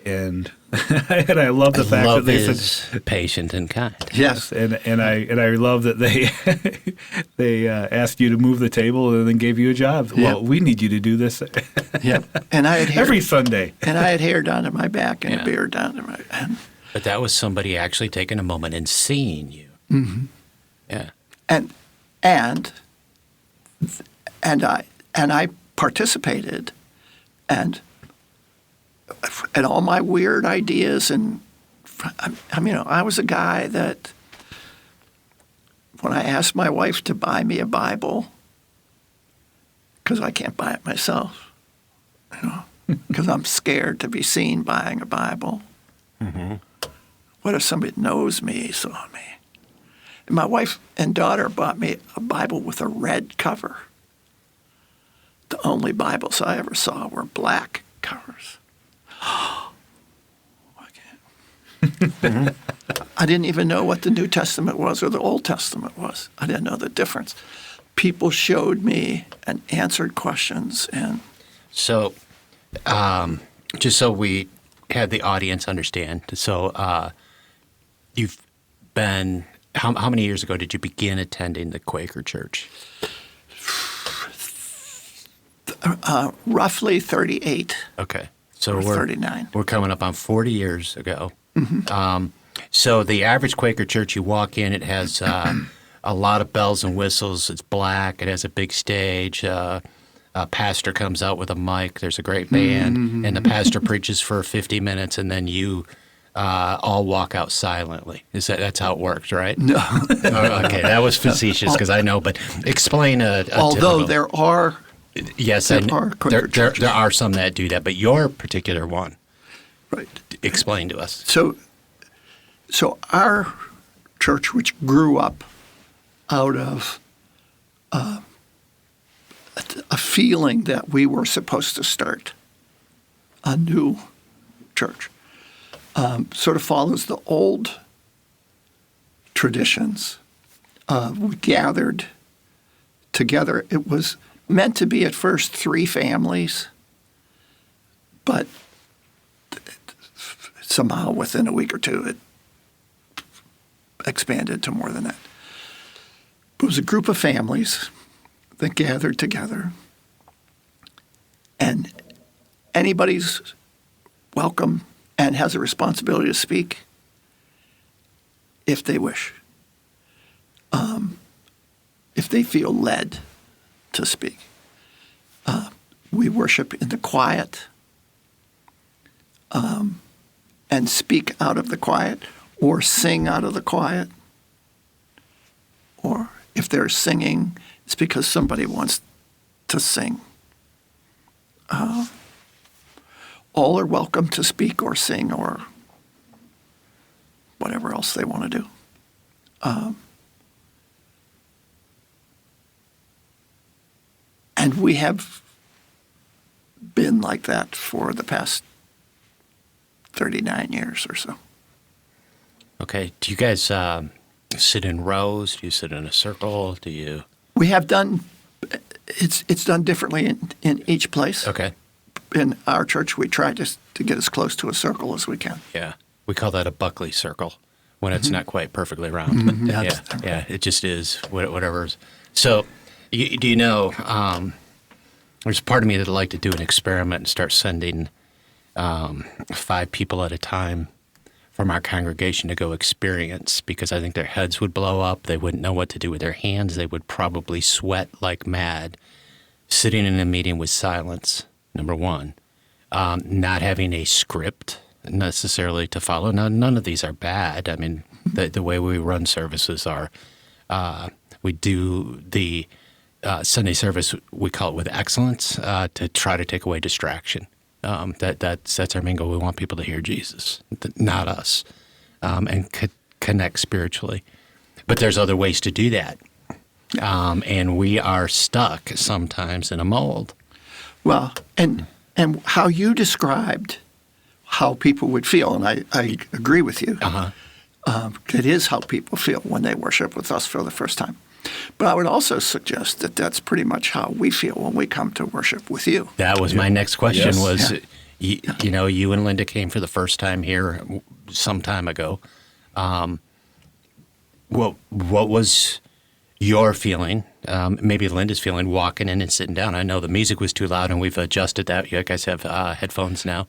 And and I love the fact love that they is said patient and kind. Yes. and I love that they asked you to move the table and then gave you a job. Yeah. Well, we need you to do this Yeah. And I had hair, every Sunday. and I had hair down to my back and Yeah. a beard down to my But that was somebody actually taking a moment and seeing you. Mm-hmm. Yeah. and I participated, and all my weird ideas, and I was a guy that when I asked my wife to buy me a Bible, because I can't buy it myself, because I'm scared to be seen buying a Bible. Mm-hmm. What if somebody knows me, saw me? And my wife and daughter bought me a Bible with a red cover. The only Bibles I ever saw were black covers. I can't. I didn't even know what the New Testament was or the Old Testament was. I didn't know the difference. People showed me and answered questions. And So, just so we had the audience understand, so you've been, how many years ago did you begin attending the Quaker Church? roughly 38 Okay. So or we're 39. We're coming up on 40 years ago. So the average Quaker church, you walk in, it has a lot of bells and whistles. It's black. It has a big stage. A pastor comes out with a mic. There's a great band, and the pastor preaches for 50 minutes, and then you all walk out silently. That's how it works, right? No. Oh, okay, that was facetious because I know, but explain a Although typical- there are, yes, there and are convert there churches. are some that do that, but your particular one, right. explain to us. So our church, which grew up out of a feeling that we were supposed to start a new church, sort of follows the old traditions. We gathered together. It was meant to be at first 3 families, but somehow within a week or two it expanded to more than that. It was a group of families that gathered together, and anybody's welcome and has a responsibility to speak if they wish, if they feel led to speak. We worship in the quiet and speak out of the quiet, or sing out of the quiet. Or if they're singing, it's because somebody wants to sing. All are welcome to speak or sing or whatever else they want to do. And we have been like that for the past 39 years or so. Okay, do you guys sit in rows? Do you sit in a circle? Do you? We have done, it's done differently in each place. Okay, In our church, we try to get as close to a circle as we can. yeah, we call that a Buckley circle when it's not quite perfectly round. But yeah, it just is whatever. So, do you know? There's a part of me that'd like to do an experiment and start sending 5 people at a time from our congregation to go experience, because I think their heads would blow up. They wouldn't know what to do with their hands. They would probably sweat like mad, sitting in a meeting with silence, number one, not having a script necessarily to follow. Now, none of these are bad. I mean, the way we run services are, we do the Sunday service, we call it with excellence, to try to take away distraction. That's our main goal. We want people to hear Jesus, not us, and connect spiritually. But there's other ways to do that, and we are stuck sometimes in a mold. Well, and how you described how people would feel, and I agree with you. It is how people feel when they worship with us for the first time. But I would also suggest that that's pretty much how we feel when we come to worship with you. That was my next question. Yes. Was you know, you and Linda came for the first time here some time ago. What was your feeling? Maybe Linda's feeling walking in and sitting down. I know the music was too loud, and we've adjusted that. You guys have headphones now,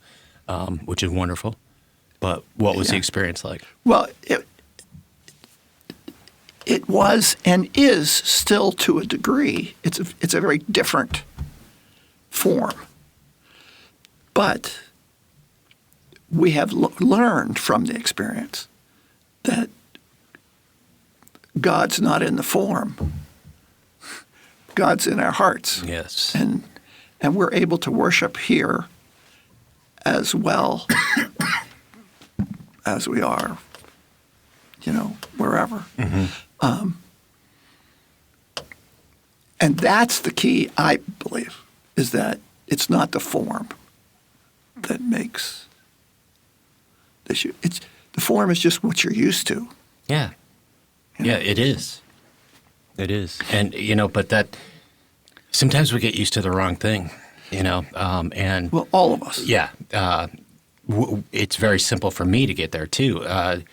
which is wonderful. But what was the experience like? Well, it was and is still to a degree. It's a very different form. But we have learned from the experience that God's not in the form. God's in our hearts. Yes. And we're able to worship here as well as we are, wherever. And that's the key, I believe, is that it's not the form that makes the issue. The form is just what you're used to. Yeah. Yeah, it is. It is. And, but that sometimes we get used to the wrong thing, and. Well, all of us. Yeah. It's very simple for me to get there, too. I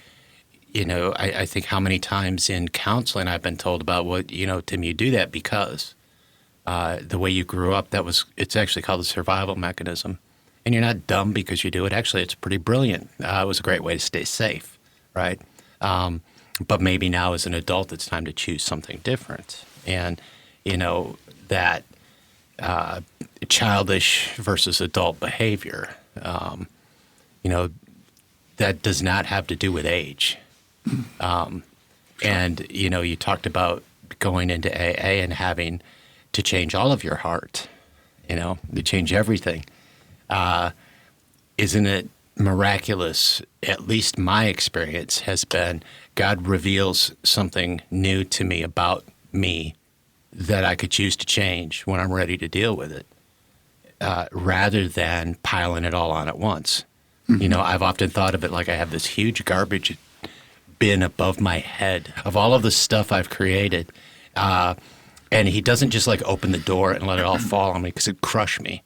think how many times in counseling I've been told about, Tim, you do that because the way you grew up, it's actually called a survival mechanism. And you're not dumb because you do it. Actually, it's pretty brilliant. It was a great way to stay safe, right? But maybe now as an adult, it's time to choose something different. And, that childish versus adult behavior, that does not have to do with age. And, you talked about going into AA and having to change all of your heart, to change everything. Isn't it miraculous? At least my experience has been God reveals something new to me about me that I could choose to change when I'm ready to deal with it, rather than piling it all on at once. I've often thought of it like I have this huge garbage bin above my head of all of the stuff I've created. And he doesn't just like open the door and let it all fall on me because it'd crush me.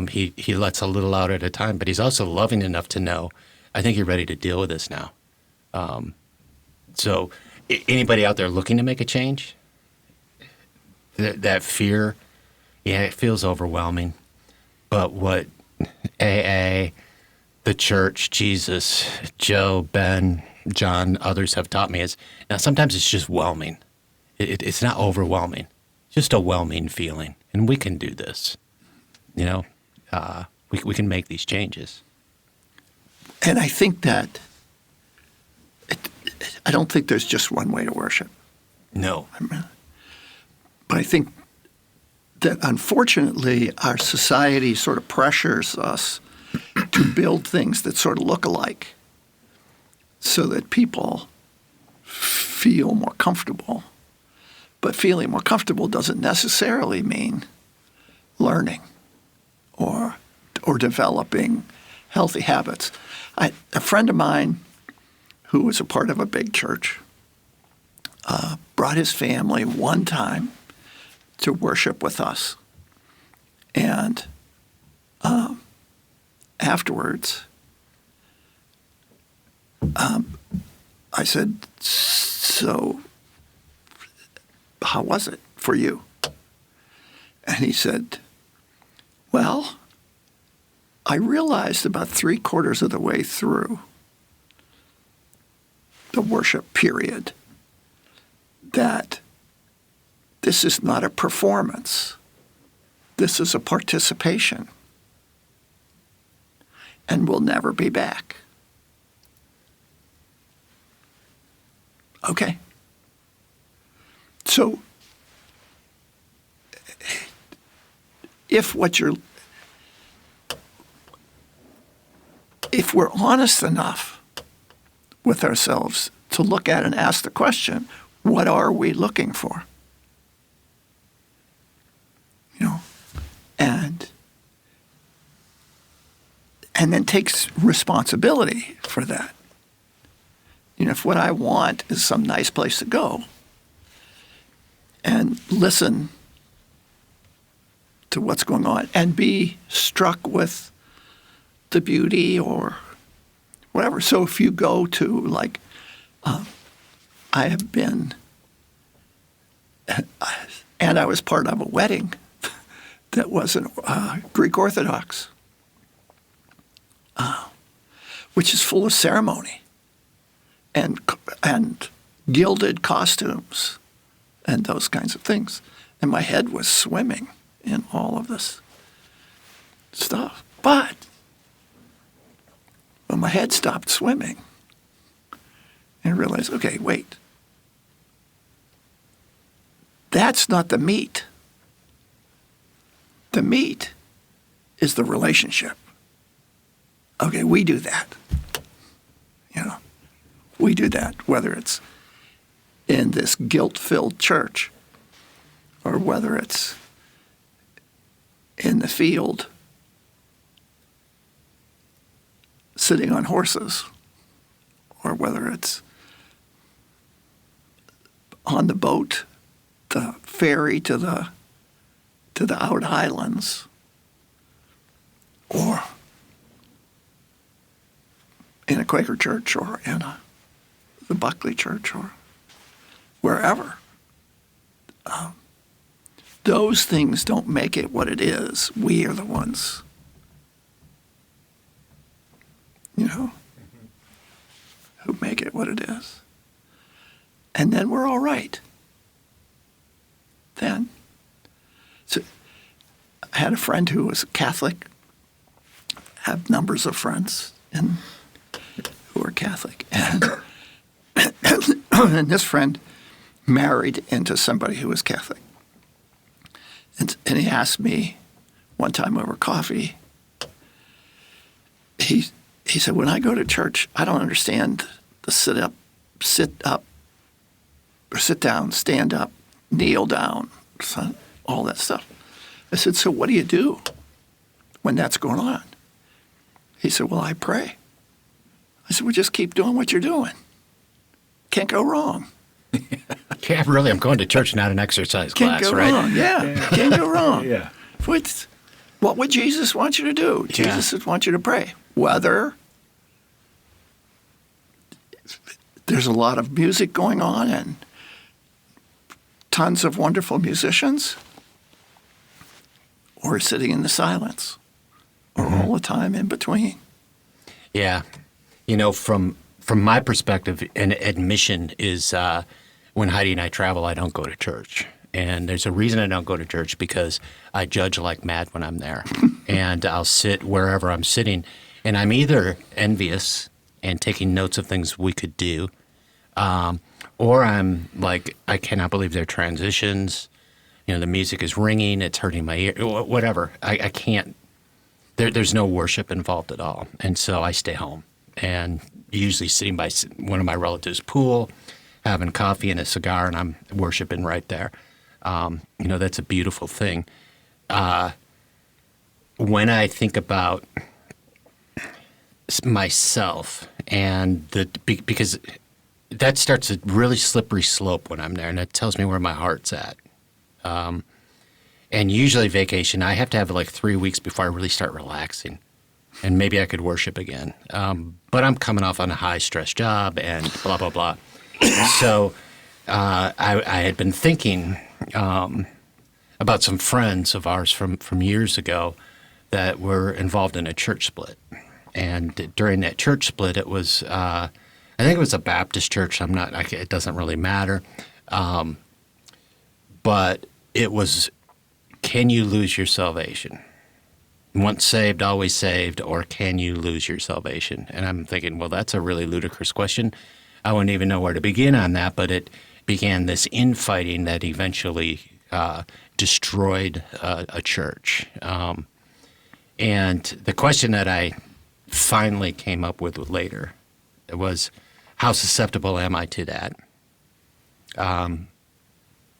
He lets a little out at a time, but he's also loving enough to know, I think you're ready to deal with this now. So anybody out there looking to make a change? That fear, it feels overwhelming. But what AA, the church, Jesus, Joe, Ben, John, others have taught me is, now sometimes it's just whelming. It's not overwhelming, just a whelming feeling. And we can do this. We can make these changes. And I think that I don't think there's just one way to worship. No. But I think that unfortunately our society sort of pressures us to build things that sort of look alike so that people feel more comfortable. But feeling more comfortable doesn't necessarily mean learning or developing healthy habits. A friend of mine who was a part of a big church brought his family one time to worship with us. And afterwards, I said, so how was it for you? And he said, well, I realized about 3/4 of the way through the worship period that this is not a performance. This is a participation. And we'll never be back. Okay. So if we're honest enough with ourselves to look at and ask the question, what are we looking for? And then takes responsibility for that. If what I want is some nice place to go and listen to what's going on and be struck with the beauty or whatever. So if you go to I have been, and I was part of a wedding that wasn't Greek Orthodox, which is full of ceremony and gilded costumes and those kinds of things. And my head was swimming in all of this stuff. But when my head stopped swimming, and I realized, okay, wait. That's not the meat. The meat is the relationship. Okay, we do that. We do that, whether it's in this guilt-filled church or whether it's in the field sitting on horses or whether it's on the boat, the ferry to the out islands, or in a Quaker church or in the Buckley church or wherever. Those things don't make it what it is. We are the ones, who make it what it is. And then we're all right. Then. So I had a friend who was a Catholic, have numbers of friends, and who were Catholic. And this friend married into somebody who was Catholic. And he asked me one time over coffee, he said, when I go to church, I don't understand the sit up, or sit down, stand up, kneel down, all that stuff. I said, so what do you do when that's going on? He said, well, I pray. I said, well, just keep doing what you're doing. Can't go wrong. Yeah, really, I'm going to church, not an exercise Can't class, go right? wrong. Yeah, can't go wrong. Yeah. What would Jesus want you to do? Jesus would want you to pray. Whether there's a lot of music going on and tons of wonderful musicians, or sitting in the silence, or all the time in between. Yeah. You know, from my perspective, an admission is when Heidi and I travel, I don't go to church. And there's a reason I don't go to church, because I judge like mad when I'm there. And I'll sit wherever I'm sitting, and I'm either envious and taking notes of things we could do, or I'm like, I cannot believe their transitions. You know, the music is ringing, it's hurting my ear, whatever. I can't, there's no worship involved at all. And so I stay home, and usually sitting by one of my relatives' pool, having coffee and a cigar, and I'm worshiping right there. You know, that's a beautiful thing. When I think about myself, and because that starts a really slippery slope when I'm there, and it tells me where my heart's at. And usually vacation, I have to have like 3 weeks before I really start relaxing, and maybe I could worship again. But I'm coming off on a high-stress job and blah, blah, blah. So I had been thinking about some friends of ours from years ago that were involved in a church split. And during that church split, it was, I think it was a Baptist church. It doesn't really matter. But it was, can you lose your salvation? Once saved, always saved, or can you lose your salvation? And I'm thinking, well, that's a really ludicrous question. I wouldn't even know where to begin on that, but it began this infighting that eventually destroyed a church. And the question that I finally came up with later was, how susceptible am I to that?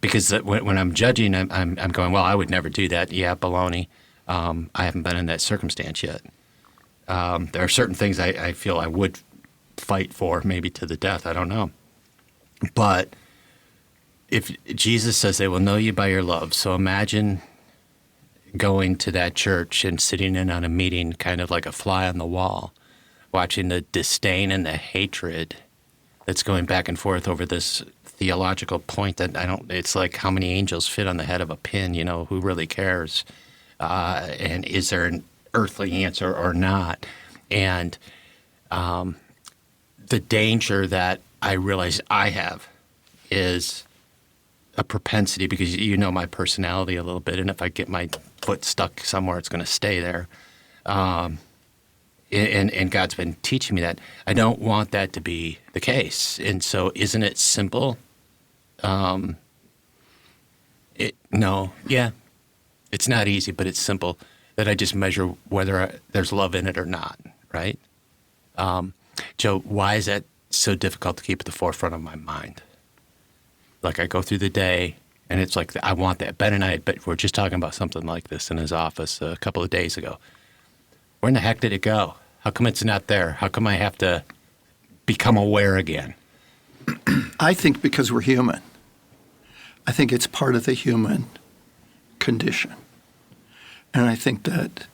Because when I'm judging, I'm going, well, I would never do that. Yeah, baloney. I haven't been in that circumstance yet. There are certain things I feel I would fight for, maybe to the death. I don't know. But if Jesus says they will know you by your love, so imagine going to that church and sitting in on a meeting kind of like a fly on the wall, watching the disdain and the hatred that's going back and forth over this theological point that it's like how many angels fit on the head of a pin, you know, who really cares? And is there an earthly answer or not? And the danger that I realize I have is a propensity, because you know my personality a little bit, and if I get my foot stuck somewhere, it's going to stay there. And God's been teaching me that. I don't want that to be the case. And so isn't it simple? No. Yeah. It's not easy, but it's simple, that I just measure whether there's love in it or not, right? Joe, why is that so difficult to keep at the forefront of my mind? Like I go through the day, and it's like, I want that. Ben and I were just talking about something like this in his office a couple of days ago. Where in the heck did it go? How come it's not there? How come I have to become aware again? I think because we're human. I think it's part of the human condition. And I think that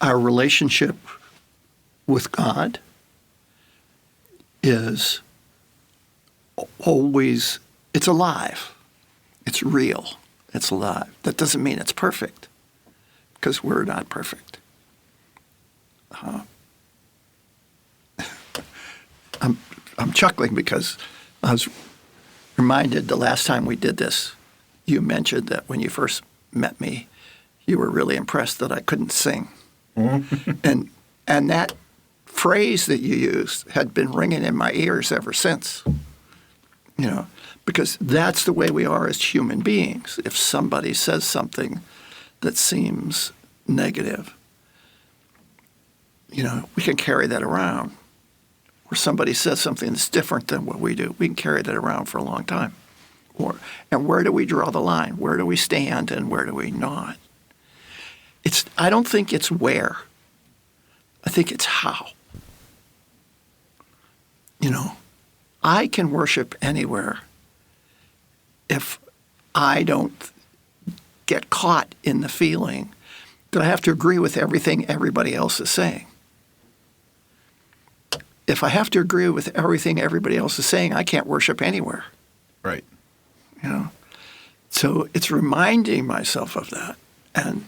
our relationship with God is always, it's alive. It's real. It's alive. That doesn't mean it's perfect, because we're not perfect. I'm chuckling because I was reminded the last time we did this, you mentioned that when you first met me, you were really impressed that I couldn't sing. And that phrase that you used had been ringing in my ears ever since. Because that's the way we are as human beings. If somebody says something that seems negative, we can carry that around. Or somebody says something that's different than what we do, we can carry that around for a long time. And where do we draw the line? Where do we stand and where do we not? I don't think it's where. I think it's how. I can worship anywhere if I don't get caught in the feeling that I have to agree with everything everybody else is saying. If I have to agree with everything everybody else is saying, I can't worship anywhere. Right. So it's reminding myself of that and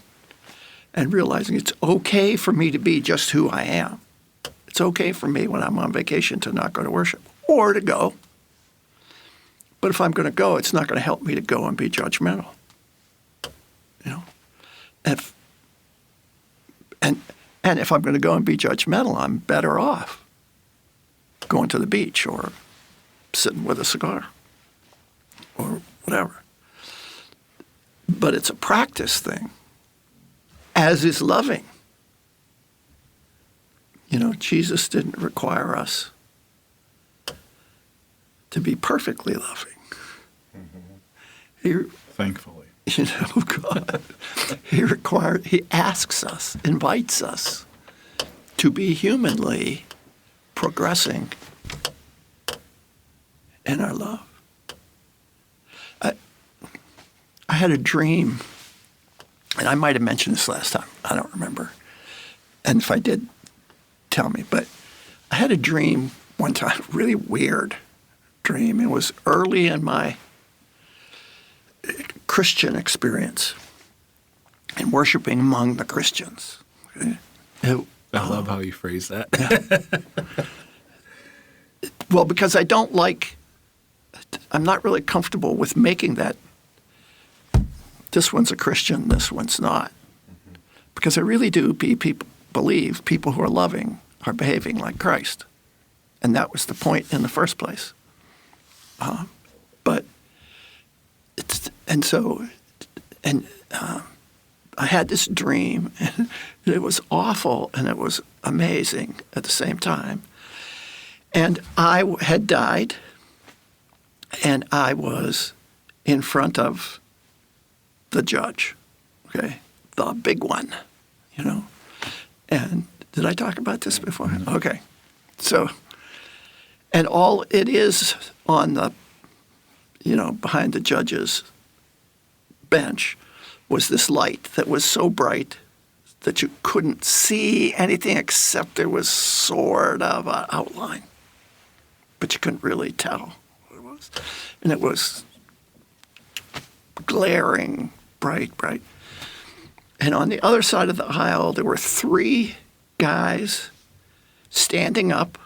realizing it's okay for me to be just who I am. It's okay for me when I'm on vacation to not go to worship or to go. But if I'm going to go, it's not going to help me to go and be judgmental. And if I'm going to go and be judgmental, I'm better off going to the beach or sitting with a cigar or whatever. But it's a practice thing, as is loving. Jesus didn't require us to be perfectly loving. Thankfully. God, he asks us, invites us to be humanly progressing in our love. I had a dream, and I might have mentioned this last time. I don't remember. And if I did, tell me. But I had a dream one time, really weird dream. It was early in my Christian experience and worshiping among the Christians. I love how you phrase that. Well, because I'm not really comfortable with making that, this one's a Christian, this one's not. Because I really do believe people who are loving are behaving like Christ. And that was the point in the first place. I had this dream, and it was awful, and it was amazing at the same time. And I had died, and I was in front of the judge, okay, the big one, And did I talk about this before? Mm-hmm. Okay. So, and all it is on the, behind the judge's bench was this light that was so bright that you couldn't see anything except there was sort of an outline. But you couldn't really tell what it was. And it was glaring, bright. And on the other side of the aisle, there were 3 guys standing up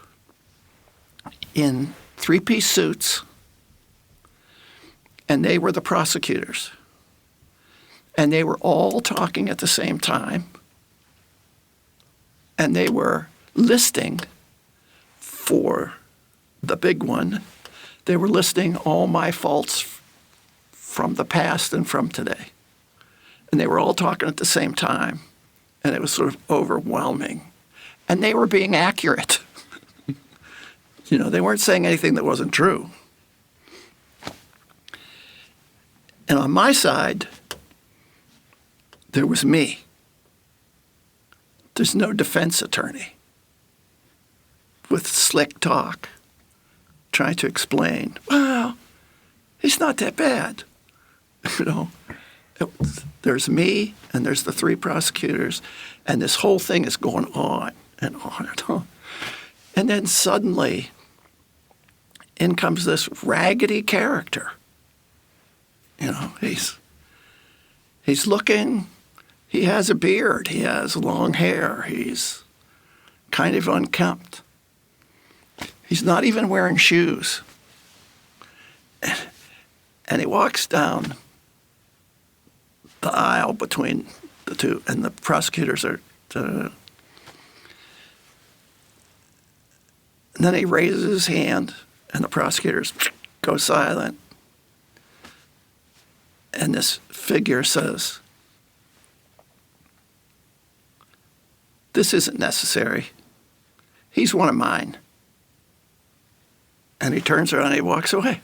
in 3-piece suits, and they were the prosecutors. And they were all talking at the same time, and they were listing for the big one. They were listing all my faults from the past and from today. And they were all talking at the same time, and it was sort of overwhelming. And they were being accurate. They weren't saying anything that wasn't true. And on my side, there was me. There's no defense attorney with slick talk trying to explain, well, he's not that bad. There's me and there's the 3 prosecutors, and this whole thing is going on and on and on. And then suddenly, in comes this raggedy character. He's looking, he has a beard, he has long hair, he's kind of unkempt. He's not even wearing shoes. And he walks down the aisle between the 2, and the prosecutors are, And then he raises his hand, and the prosecutors go silent. And this figure says, "This isn't necessary. He's one of mine." And he turns around and he walks away.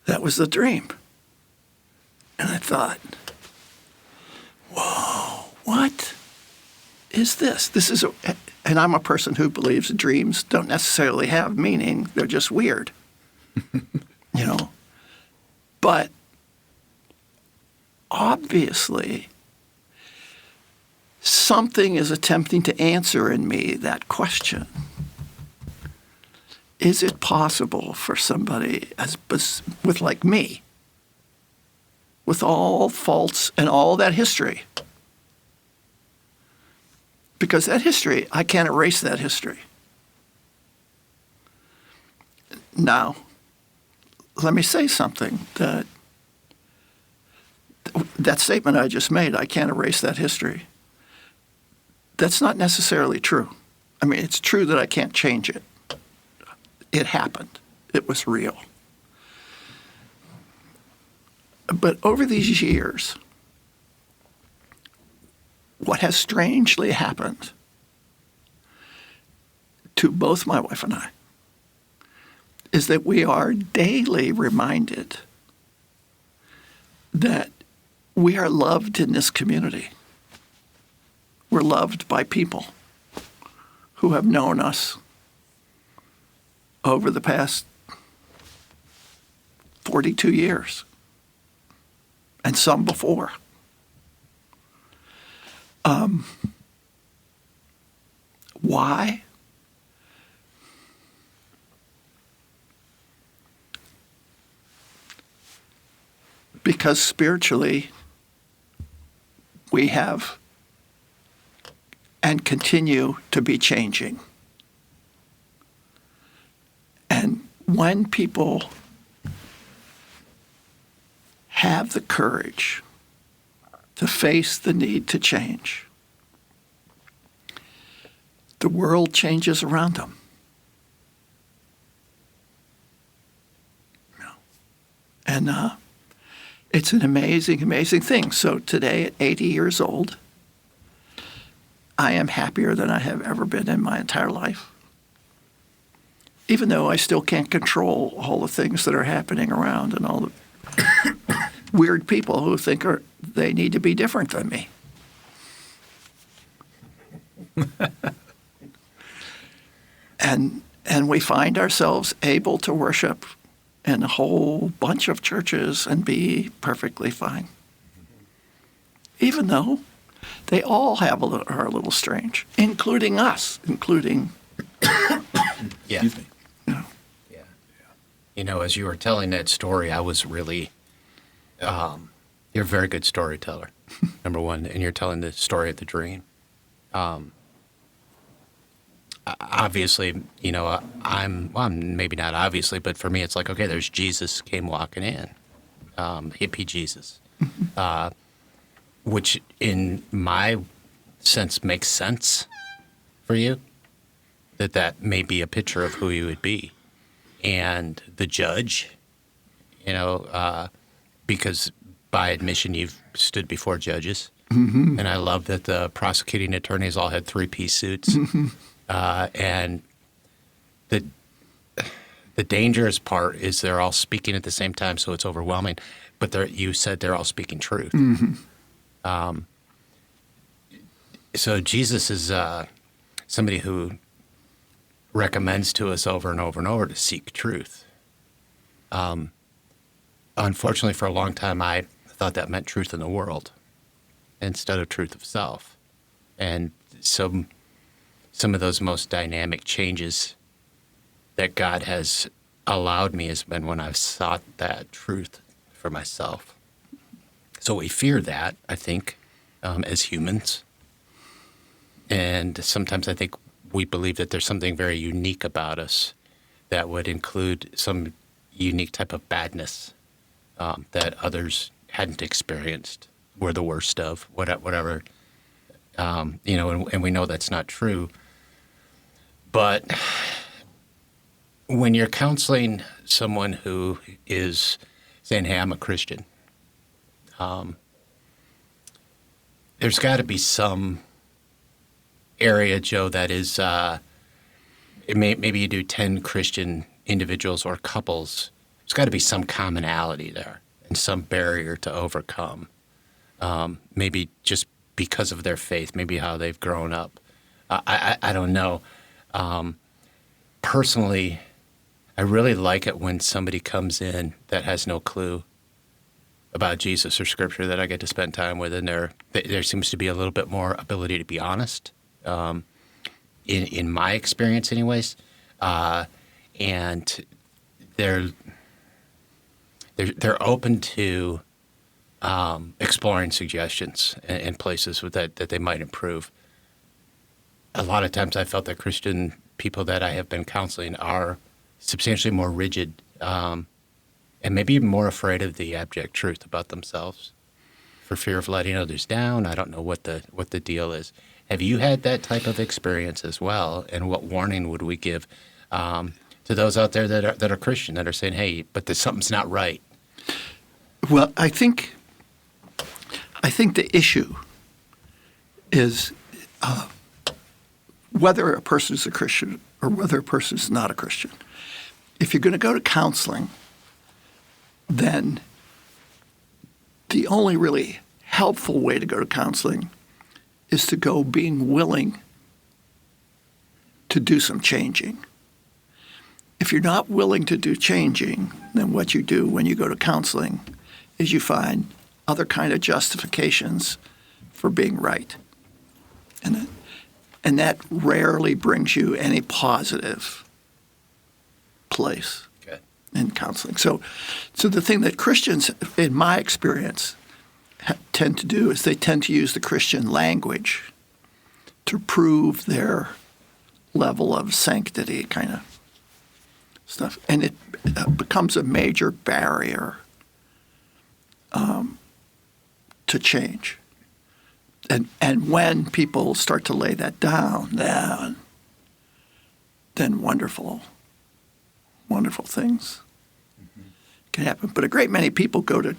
That was the dream. And I thought, whoa, what is this? And I'm a person who believes dreams don't necessarily have meaning. They're just weird, But obviously, something is attempting to answer in me that question. Is it possible for somebody with like me, with all faults and all that history? Because that history, I can't erase that history. Now, let me say something that statement I just made, I can't erase that history. That's not necessarily true. I mean, it's true that I can't change it. It happened. It was real. But over these years, what has strangely happened to both my wife and I is that we are daily reminded that we are loved in this community. We're loved by people who have known us over the past 42 years, and some before. Why? Because spiritually, we have and continue to be changing. And when people have the courage to face the need to change, the world changes around them. And it's an amazing, amazing thing. So today, at 80 years old, I am happier than I have ever been in my entire life. Even though I still can't control all the things that are happening around and all the weird people who think they need to be different than me. And we find ourselves able to worship in a whole bunch of churches and be perfectly fine. Even though they all are a little strange, including us, including Yeah. Excuse me. Yeah. As you were telling that story, I was really, you're a very good storyteller, number one, and you're telling the story of the dream. Obviously, I'm maybe not obviously, but for me, it's like, okay, there's Jesus came walking in, hippie Jesus, which in my sense makes sense for you, that may be a picture of who he would be. And the judge, because by admission, you've stood before judges. Mm-hmm. And I love that the prosecuting attorneys all had three-piece suits. Mm-hmm. And the dangerous part is they're all speaking at the same time, so it's overwhelming. But you said they're all speaking truth. Mm-hmm. So Jesus is somebody who recommends to us over and over and over to seek truth. Unfortunately, for a long time, I thought that meant truth in the world instead of truth of self. And some of those most dynamic changes that God has allowed me has been when I've sought that truth for myself. So we fear that, I think, as humans. And sometimes I think we believe that there's something very unique about us that would include some unique type of badness that others hadn't experienced, were the worst of, whatever and we know that's not true. But when you're counseling someone who is saying, "Hey, I'm a Christian," there's got to be some area, Joe, that is maybe you do 10 Christian individuals or couples. There's got to be some commonality there and some barrier to overcome. Maybe just because of their faith, maybe how they've grown up. I don't know. Personally, I really like it when somebody comes in that has no clue about Jesus or Scripture that I get to spend time with, and there seems to be a little bit more ability to be honest, in my experience, anyways, and they're open to exploring suggestions and places that they might improve. A lot of times I felt that Christian people that I have been counseling are substantially more rigid, and maybe even more afraid of the abject truth about themselves for fear of letting others down. I don't know what the deal is. Have you had that type of experience as well? And what warning would we give to those out there that are Christian, that are saying, "Hey, but something's not right"? Well, I think the issue is whether a person is a Christian or whether a person is not a Christian. If you're going to go to counseling, then the only really helpful way to go to counseling is to go being willing to do some changing. If you're not willing to do changing, then what you do when you go to counseling is you find other kind of justifications for being right. And that rarely brings you any positive place in counseling. So the thing that Christians, in my experience, tend to do is they tend to use the Christian language to prove their level of sanctity kind of stuff. And it becomes a major barrier to change. And when people start to lay that down, then wonderful things can happen. But a great many people go to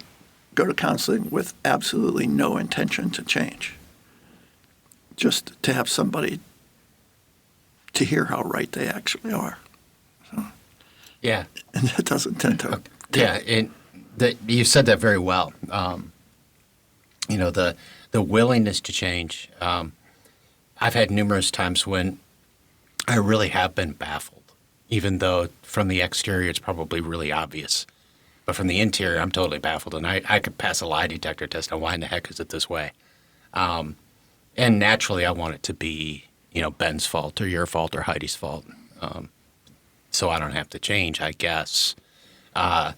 counseling with absolutely no intention to change, just to have somebody to hear how right they actually are. So, Yeah, and that doesn't tend to. Yeah, and you said that very well. The willingness to change. I've had numerous times when I really have been baffled, even though from the exterior it's probably really obvious. But from the interior, I'm totally baffled, and I could pass a lie detector test on why in the heck is it this way. And naturally, I want it to be, Ben's fault or your fault or Heidi's fault, so I don't have to change, I guess. No,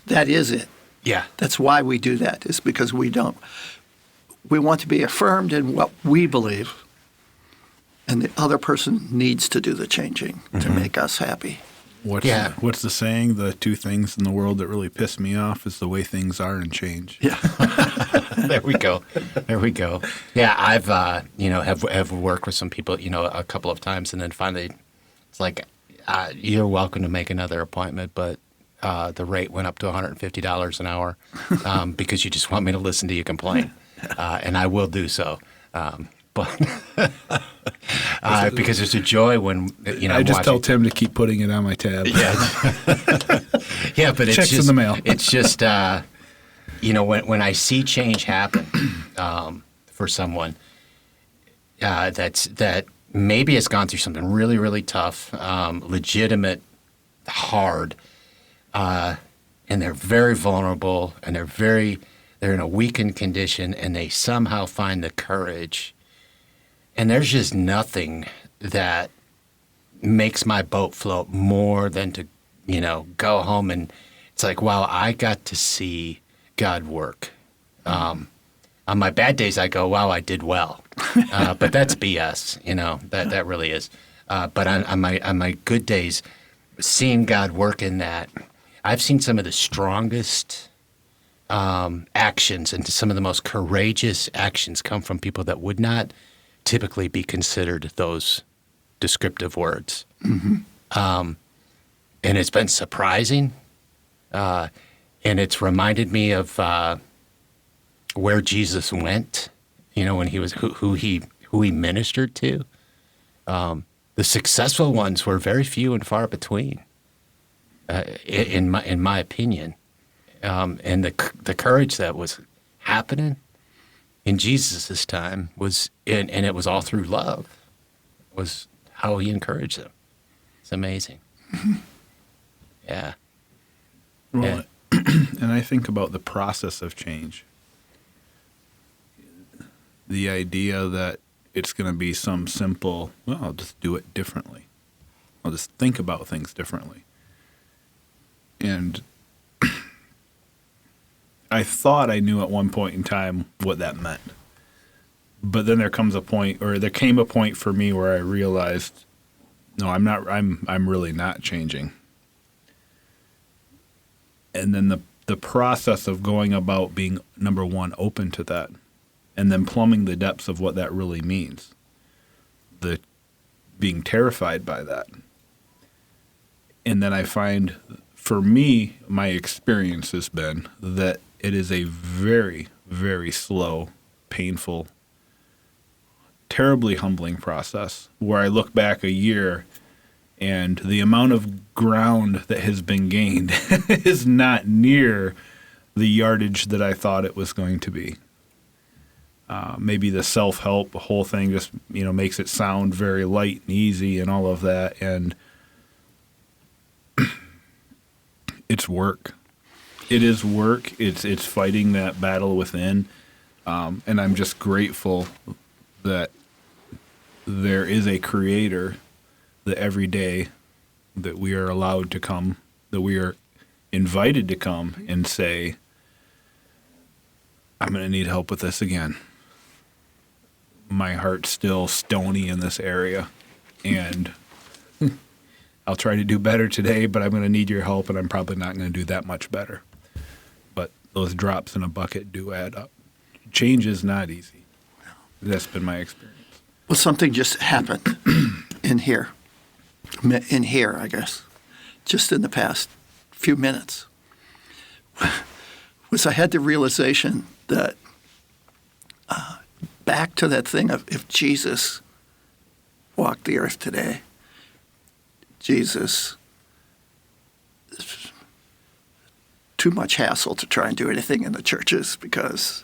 that is it. Yeah. That's why we do that, is because we want to be affirmed in what we believe, and the other person needs to do the changing to make us happy. What's the saying? The two things in the world that really piss me off is the way things are and change. Yeah. There we go. Yeah, I've have worked with some people, a couple of times, and then finally, it's like, you're welcome to make another appointment, but the rate went up to $150 an hour because you just want me to listen to you complain, and I will do so. But because there's a joy when I just tell Tim to keep putting it on my tab. Yeah, yeah, but it's Checks just in the mail. It's just when I see change happen for someone that maybe has gone through something really, really tough, legitimate, hard, and they're very vulnerable, and they're in a weakened condition, and they somehow find the courage. And there's just nothing that makes my boat float more than to, go home and it's like, wow, I got to see God work. On my bad days, I go, wow, I did well. But that's BS, that really is. But on my good days, seeing God work in that, I've seen some of the strongest actions and some of the most courageous actions come from people that would not typically be considered those descriptive words. And it's been surprising. And it's reminded me of where Jesus went, when he was who he ministered to. The successful ones were very few and far between, in my opinion. And the courage that was happening in Jesus' time was, and it was all through love, was how he encouraged them. It's amazing. Yeah. Well, and I think about the process of change. The idea that it's going to be some simple, well, I'll just do it differently. I'll just think about things differently. And I thought I knew at one point in time what that meant. But then there came a point for me where I realized, no, I'm really not changing. And then the process of going about being, number one, open to that, and then plumbing the depths of what that really means. The being terrified by that. And then I find, for me, my experience has been that it is a very, very slow, painful, terribly humbling process where I look back a year and the amount of ground that has been gained is not near the yardage that I thought it was going to be. Maybe the self-help, the whole thing just, makes it sound very light and easy and all of that. And it's work. It is work. It's fighting that battle within. And I'm just grateful that there is a creator that every day that we are allowed to come, that we are invited to come and say, I'm going to need help with this again. My heart's still stony in this area, and I'll try to do better today, but I'm going to need your help, and I'm probably not going to do that much better. But those drops in a bucket do add up. Change is not easy. That's been my experience. Well, something just happened in here, I guess, just in the past few minutes, was I had the realization that back to that thing of if Jesus walked the earth today, Jesus, too much hassle to try and do anything in the churches because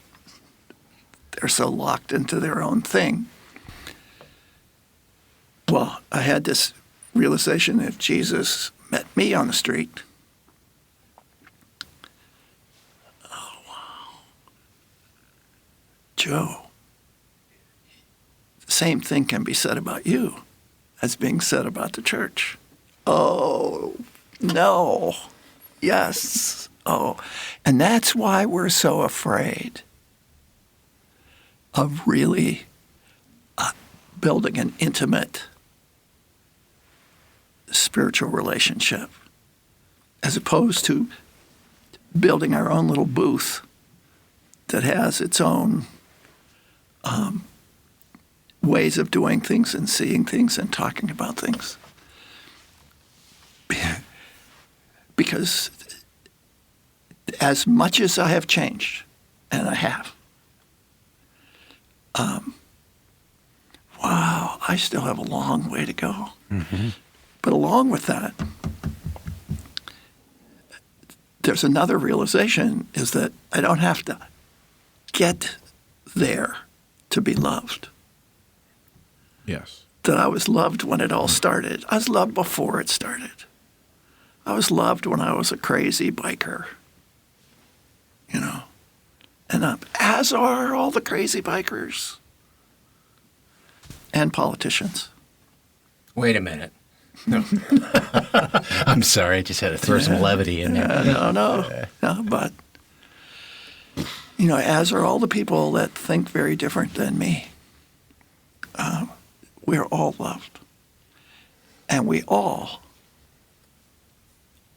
they're so locked into their own thing. Well, I had this realization if Jesus met me on the street, oh, wow, Joe, the same thing can be said about you as being said about the church. Oh, no, yes, oh. And that's why we're so afraid of really building an intimate spiritual relationship, as opposed to building our own little booth that has its own ways of doing things and seeing things and talking about things. Because as much as I have changed, and I have, wow, I still have a long way to go. Mm-hmm. But along with that, there's another realization, is that I don't have to get there to be loved. Yes. That I was loved when it all started. I was loved before it started. I was loved when I was a crazy biker, and as are all the crazy bikers and politicians. Wait a minute. No. I'm sorry. I just had to throw some levity in there. No, but, as are all the people that think very different than me. We're all loved. And we all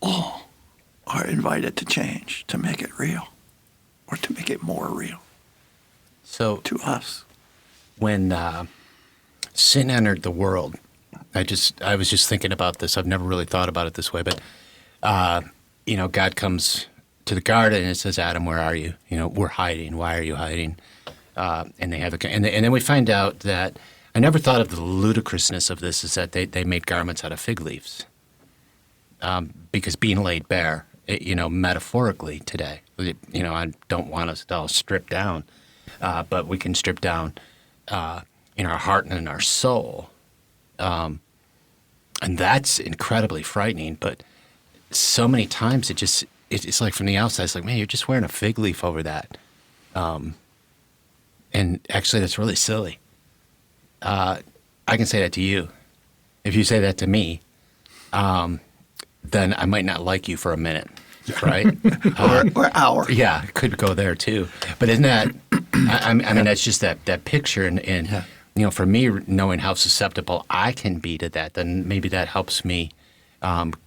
are invited to change, to make it real. or to make it more real So to us. when sin entered the world, I was just thinking about this. I've never really thought about it this way, but God comes to the garden and it says, "Adam, where are you? We're hiding. Why are you hiding?" And they have and then we find out that I never thought of the ludicrousness of this is that they made garments out of fig leaves, because being laid bare, metaphorically today, I don't want us to all strip down, but we can strip down in our heart and in our soul. And that's incredibly frightening, but so many times it's like from the outside, it's like, man, you're just wearing a fig leaf over that. And actually that's really silly. I can say that to you. If you say that to me, then I might not like you for a minute, right? Or hour. Yeah, it could go there too. But isn't that, I mean, that's just that picture. And for me, knowing how susceptible I can be to that, then maybe that helps me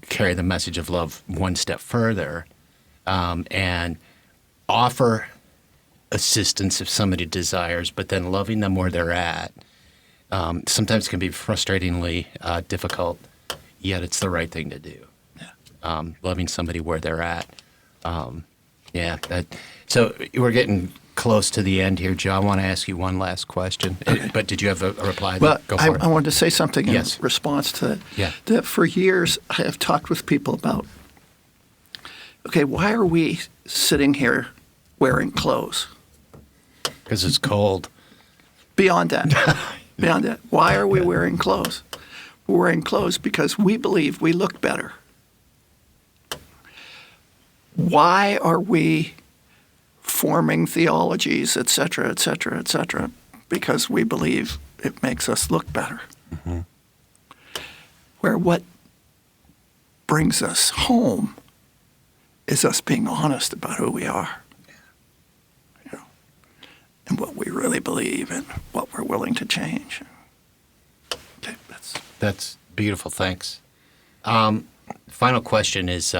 carry the message of love one step further, and offer assistance if somebody desires, but then loving them where they're at. Sometimes can be frustratingly difficult, yet it's the right thing to do. Loving somebody where they're at. So we're getting close to the end here, Joe. I want to ask you one last question. Okay. But did you have a reply? Well, Go for it. I wanted to say something in Yes. response to that. Yeah. That for years I have talked with people about, okay, why are we sitting here wearing clothes? Because it's cold. Beyond that, why are we wearing clothes? We're wearing clothes because we believe we look better. Why are we forming theologies, et cetera, et cetera, et cetera? Because we believe it makes us look better. Mm-hmm. Where what brings us home is us being honest about who we are, and what we really believe and what we're willing to change. Okay, That's beautiful. Thanks. Final question is,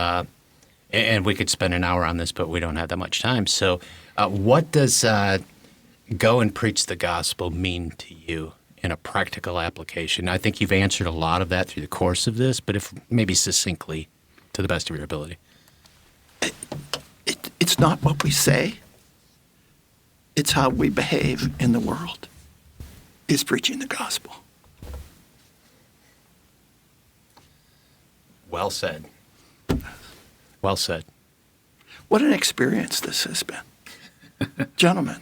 and we could spend an hour on this, but we don't have that much time. So what does go and preach the gospel mean to you in a practical application? I think you've answered a lot of that through the course of this, but if maybe succinctly to the best of your ability. It's not what we say. It's how we behave in the world is preaching the gospel. Well said. Well said. What an experience this has been. Gentlemen.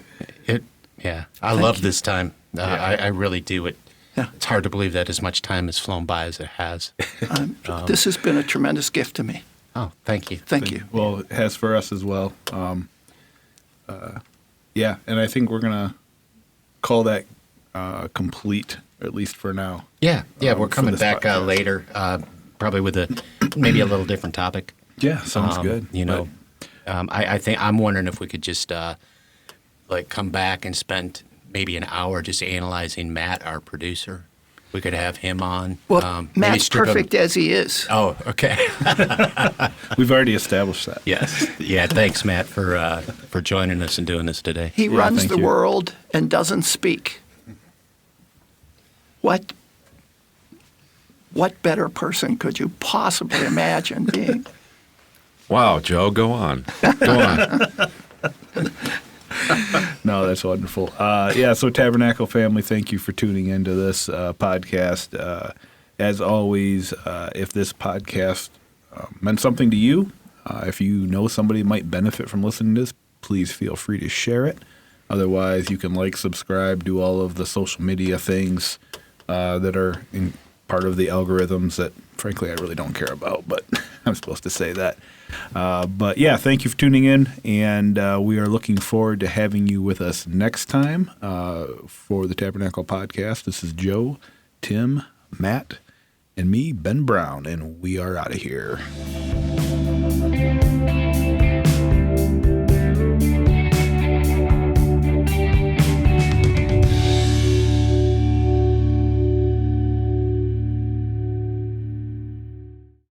I love this time. I really do. Yeah. It's hard to believe that as much time has flown by as it has. This has been a tremendous gift to me. Oh, thank you. Thank you. Well, it has for us as well. And I think we're going to call that complete, at least for now. Yeah, we're for coming this back podcast. later, probably with maybe a little different topic. Yeah, sounds good. I think I'm wondering if we could just come back and spend maybe an hour just analyzing Matt, our producer. We could have him on. Well, maybe Matt's strip him- perfect as he is. Oh, okay. We've already established that. Yes. Yeah. Thanks, Matt, for joining us and doing this today. He runs thank the you. world and doesn't speak. What better person could you possibly imagine being? Wow, Joe, go on. Go on. No, that's wonderful. So Tabernacle family, thank you for tuning into this podcast. As always, if this podcast meant something to you, if you know somebody might benefit from listening to this, please feel free to share it. Otherwise, you can subscribe, do all of the social media things that are part of the algorithms that, frankly, I really don't care about, but I'm supposed to say that. Thank you for tuning in, and we are looking forward to having you with us next time for the Tabernacle podcast. This is Joe, Tim, Matt, and me, Ben Brown, and we are out of here.